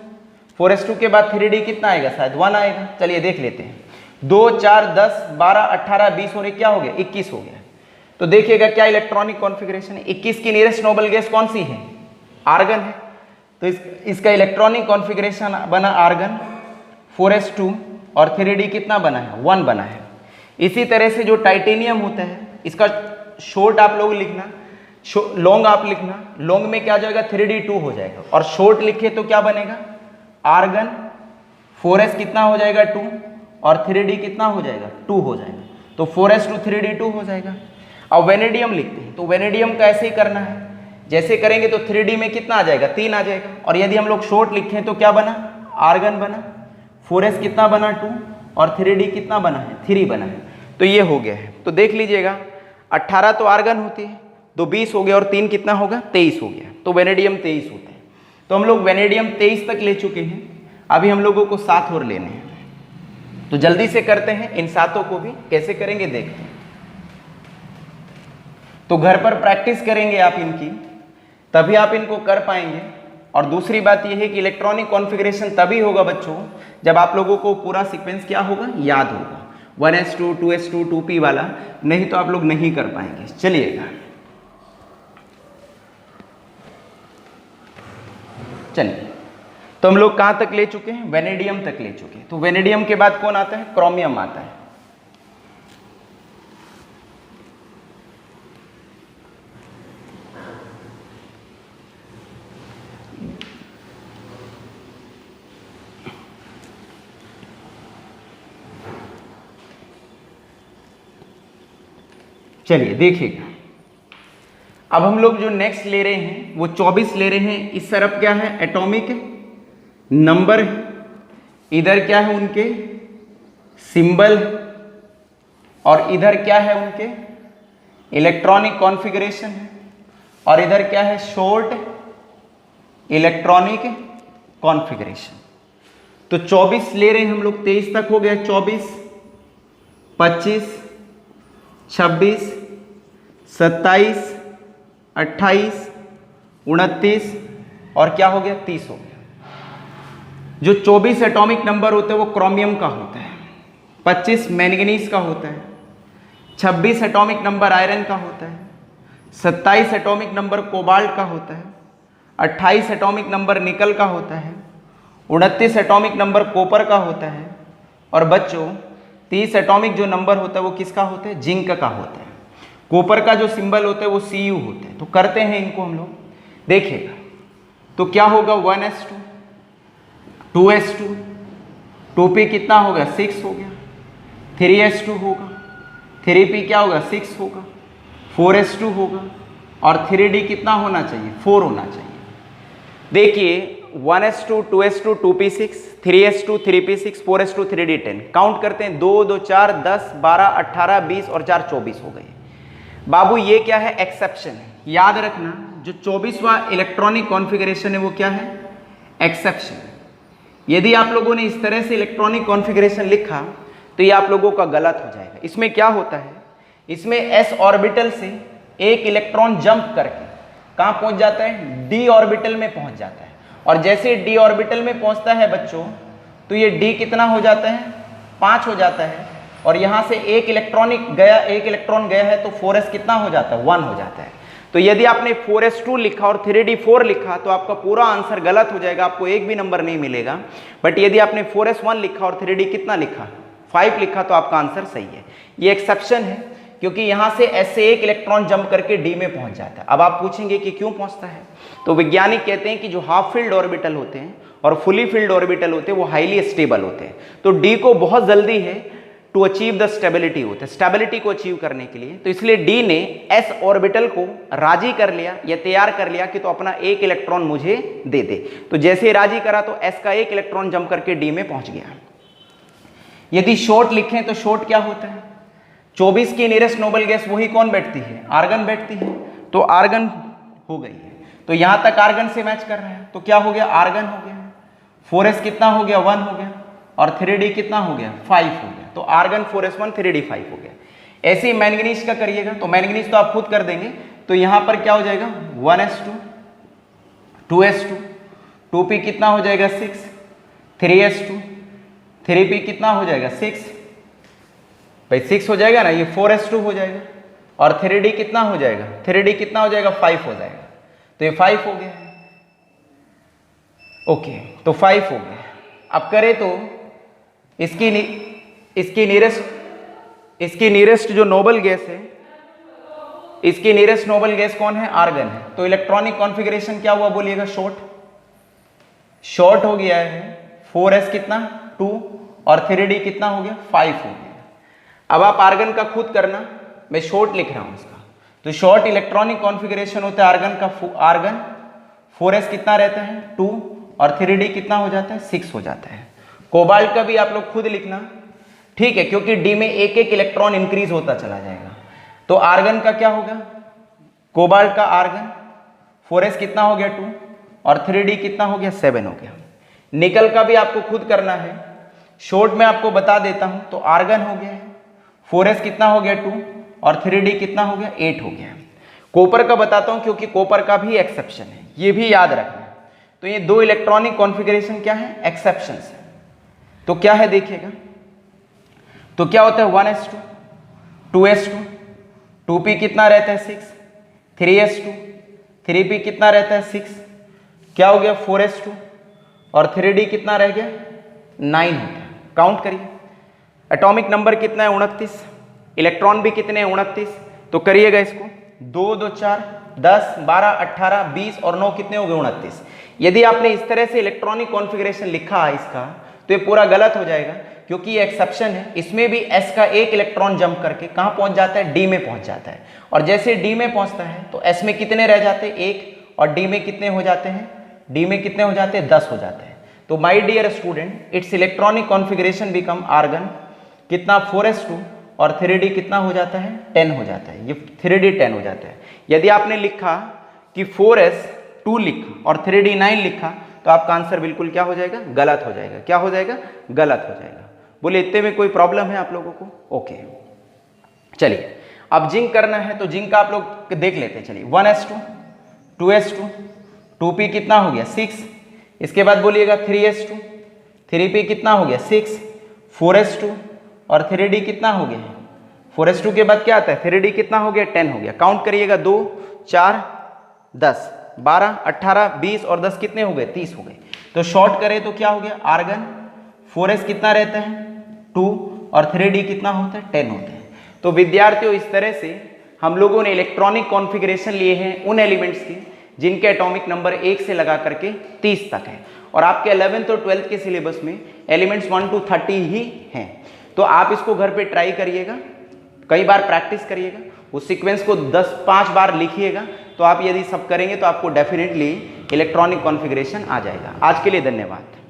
4s2 के बाद 3d कितना आएगा शायद 1 आएगा। चलिए देख लेते हैं। 2 4 10 12 18 20 और क्या हो गया 21 हो गया। तो देखिएगा क्या इलेक्ट्रॉनिक कॉन्फ़िगरेशन है। 21 की नियरेस्ट नोबल गैस कौन सी है, आर्गन है। तो इसका इलेक्ट्रॉनिक कॉन्फ़िगरेशन बना आर्गन, 4s2 और 3d कितना बना है 1 बना है। इसी तरह से जो टाइटेनियम होता है इसका शॉर्ट आप लोग लिखना, लॉन्ग आप लिखना। लॉन्ग में क्या जाएगा 3d2 हो जाएगा और शॉर्ट लिखे तो क्या बनेगा आर्गन, 4s कितना हो जाएगा 2 और 3d कितना हो जाएगा 2 हो जाएगा। तो 4s2 3d2 हो जाएगा। अब वेनेडियम लिखते हैं। तो वेनेडियम का ऐसे ही करना है, जैसे करेंगे तो 3d में कितना आ जाएगा 3 आ जाएगा। और यदि हम लोग शॉर्ट लिखें तो क्या बना आर्गन बना, 4s कितना बना 2 और 3d कितना बना है 3 बना है। तो ये हो गया है। तो देख लीजिएगा 18 तो आर्गन होती है, तो 20 हो गया और 3 कितना होगा 23 हो गया। तो वेनेडियम 23 होता है। तो हम लोग वेनेडियम 23 तक ले चुके हैं। अभी हम लोगों को 7 और लेने हैं। तो जल्दी से करते हैं इन 7 को भी, कैसे करेंगे देखते हैं। तो घर पर प्रैक्टिस करेंगे आप इनकी, तभी आप इनको कर पाएंगे। और दूसरी बात यह है कि इलेक्ट्रॉनिक कॉन्फ़िगरेशन तभी होगा बच्चों जब आप लोगों को पूरा सीक्वेंस क्या होगा याद होगा, 1s2 2s2 2p वाला, नहीं तो आप लोग नहीं कर पाएंगे। चलिएगा चलिए, तो हम लोग कहां तक ले चुके हैं, वेनेडियम तक ले चुके हैं। तो वेनेडियम के बाद कौन आता है, क्रोमियम आता है। चलिए देखिएगा, अब हम लोग जो नेक्स्ट ले रहे हैं वो 24 ले रहे हैं। इस तरफ क्या है एटॉमिक नंबर है, इधर क्या है उनके सिंबल, और इधर क्या है उनके इलेक्ट्रॉनिक कॉन्फ़िगरेशन है, और इधर क्या है शॉर्ट इलेक्ट्रॉनिक कॉन्फ़िगरेशन। तो 24 ले रहे हैं हम लोग, 23 तक हो गया। 24 25 26 27 28 29 और क्या हो गया 30 हो गया। जो 24 एटॉमिक नंबर होते हैं वो क्रोमियम का होता है, 25 मैंगनीज का होता है, 26 एटॉमिक नंबर आयरन का होता है, 27 एटॉमिक नंबर कोबाल्ट का होता है, 28 एटॉमिक नंबर निकल का होता है, 29 एटॉमिक नंबर कॉपर का होता है, और बच्चों 30 एटॉमिक जो नंबर होता है वो किसका होता है, जिंक का होता है। कॉपर का जो सिंबल होता है वो Cu होता है। तो करते हैं इनको हम लोग, देखिएगा तो क्या होगा 1s2, 2s2, 2p कितना होगा 6 हो गया, 3s2 होगा, 3p क्या होगा 6 होगा, 4s2 होगा और 3d कितना होना चाहिए 4 होना चाहिए। देखिए 1s2, 2s2, 2p6, 3s2, 3p6, 4s2, 3d 10। Count करते हैं 2 2 4 10 12 18 20 और 4 24 हो गए। बाबू ये क्या है एक्सेप्शन है, याद रखना जो 24वां इलेक्ट्रॉनिक कॉन्फ़िगरेशन है वो क्या है एक्सेप्शन। यदि आप लोगों ने इस तरह से इलेक्ट्रॉनिक कॉन्फ़िगरेशन लिखा तो ये आप लोगों का गलत हो जाएगा। इसमें क्या होता है, इसमें s ऑर्बिटल से एक इलेक्ट्रॉन जंप करके कहाँ पहुंच जाता है d ऑर्बिटल में पहुंच जाता है, और जैसे d ऑर्बिटल में पहुंचता है बच्चों तो ये d कितना हो जाता है 5 हो जाता है, और यहाँ से एक इलेक्ट्रॉन गया है तो 4s कितना हो जाता है 1 हो जाता है। तो यदि आपने 4s2 लिखा और 3d 4 लिखा तो आपका पूरा आंसर गलत हो जाएगा, आपको एक भी नंबर नहीं मिलेगा। बट यदि आपने 4s1 लिखा और 3d कितना लिखा 5 लिखा तो आपका आंसर सही है। ये एक्सेप्शन है क्योंकि यहाँ से s से एक इलेक्ट्रॉन जंप करके d में पहुंच जाता है। अब आप पूछेंगे कि क्यों पहुंचता है, तो वैज्ञानिक कहते हैं कि जो हाफ फील्ड ऑर्बिटल होते हैं और फुली फील्ड ऑर्बिटल होते हैं वो हाईली स्टेबल होते हैं, तो d को बहुत जल्दी है टू अचीव द स्टेबिलिटी होता है, स्टेबिलिटी को अचीव करने के लिए। तो इसलिए डी ने एस ऑर्बिटल को राजी कर लिया या तैयार कर लिया कि तो अपना एक इलेक्ट्रॉन मुझे दे दे। तो जैसे राजी करा तो एस का एक इलेक्ट्रॉन जंप करके डी में पहुंच गया। यदि शॉर्ट लिखें तो शॉर्ट क्या होता है, 24 की नियरेस्ट नोबल गैस वही कौन बैठती है आर्गन बैठती है, तो आर्गन हो गई है। तो यहां तक आर्गन से मैच कर रहा है तो क्या हो गया आर्गन हो गया। 4s कितना हो गया 1 हो गया और 3d कितना हो गया 5 हो गया, तो आर्गन 4s1 3d 5 हो गया। ऐसे ही मैंगनीज का करिएगा तो मैंगनीज तो आप खुद कर देंगे, तो यहां पर क्या हो जाएगा 1s2, 2s2, 2p कितना हो जाएगा 6, 3s2, 3p कितना हो जाएगा 6, भाई 6 हो जाएगा ना, ये 4s2 हो जाएगा और 3d कितना हो जाएगा 3d कितना हो जाएगा 5 हो जाएगा, तो ये 5 हो गया। ओके तो 5 हो गया। अब करें तो इसकी नीरेस्ट जो नोबल गैस है, इसकी नीरेस्ट नोबल गैस कौन है आर्गन है, तो इलेक्ट्रॉनिक कॉन्फ़िगरेशन क्या हुआ बोलिएगा शॉर्ट हो गया है। 4s कितना 2 और 3d कितना हो गया 5 हो गया। अब आप आर्गन का खुद करना, मैं शॉर्ट लिख रहा हूं इसका, तो शॉर्ट इलेक्ट्रॉनिक कॉन्फ़िगरेशन होता है आर्गन का, आर्गन 4s कितना रहता है 2 और 3d कितना हो जाता है 6 हो जाता है। कोबाल्ट का भी आप लोग खुद लिखना, ठीक है, क्योंकि डी में एक एक इलेक्ट्रॉन इंक्रीज होता चला जाएगा। तो आर्गन का क्या होगा कोबाल्ट का आर्गन 4s कितना हो गया 2 और 3d कितना हो गया 7 हो गया। निकल का भी आपको खुद करना है, शॉर्ट में आपको बता देता हूं, तो आर्गन हो गया 4s कितना हो गया 2 और 3d कितना हो गया 8 हो गया। कॉपर का बताता हूं क्योंकि कॉपर का भी एक्सेप्शन है, ये भी याद रखना। तो ये दो इलेक्ट्रॉनिक कॉन्फ़िगरेशन क्या है एक्सेप्शन है। तो क्या है देखिएगा, तो क्या होता है 1s2, 2s2, 2p कितना रहता है 6, 3s2, 3p कितना रहता है 6, क्या हो गया 4s2 और 3d कितना रह गया 9 हो गया। काउंट करिए, एटॉमिक नंबर कितना है 29, इलेक्ट्रॉन भी कितने हैं 29, तो करिएगा इसको 2 2 4 10 12 18 20 और 9 कितने हो गए 29। यदि आपने इस तरह से इलेक्ट्रॉनिक कॉन्फ़िगरेशन लिखा है इसका तो ये पूरा गलत हो जाएगा, क्योंकि ये एक्सेप्शन है। इसमें भी s का एक इलेक्ट्रॉन जंप करके कहां पहुंच जाता है d में पहुंच जाता है, और जैसे d में पहुंचता है तो s में कितने रह जाते हैं 1 और d में कितने हो जाते हैं d में कितने हो जाते हैं 10 हो जाते हैं। तो my dear student it's electronic configuration become argon कितना 4s2 और 3d कितना हो जाता है 10 हो जाता है, ये 3d 10 हो जाता है। यदि आपने लिखा कि 4s 2 लिखा और 3d 9 लिखा तो आपका आंसर बिल्कुल क्या हो जाएगा गलत हो जाएगा। क्या हो जाएगा गलत हो जाएगा। बोले इतने में कोई प्रॉब्लम है आप लोगों को? ओके चलिए अब जिंक करना है तो जिंक का आप लोग देख लेते हैं। चलिए 1s2, 2s2, 2p कितना हो गया 6, इसके बाद बोलिएगा 3s2, 3p कितना हो गया 6, 4s2 और 3d कितना हो गया 4s2 के बाद क्या आता है 3d कितना हो गया 10 हो गया। काउंट करिएगा 2 4 10 12 18 20 और 10 कितने हो गए 30 हो गए। तो शॉर्ट करें तो क्या हो गया आर्गन 4s कितना रहता है 2 और 3d कितना होता है 10 होता है। तो विद्यार्थियों इस तरह से हम लोगों ने इलेक्ट्रॉनिक कॉन्फ़िगरेशन लिए हैं उन एलिमेंट्स की जिनके एटॉमिक नंबर 1 से लगा करके 30 तक है। और आपके 11th और 12th के सिलेबस में एलिमेंट्स 1 to 30 ही हैं। तो आप इसको घर पे ट्राई करिएगा, कई बार प्रैक्टिस करिएगा, उस सीक्वेंस को 5 बार लिखिएगा। तो आप यदि सब करेंगे तो आपको डेफिनेटली इलेक्ट्रॉनिक कॉन्फ़िगरेशन आ जाएगा। आज के लिए धन्यवाद।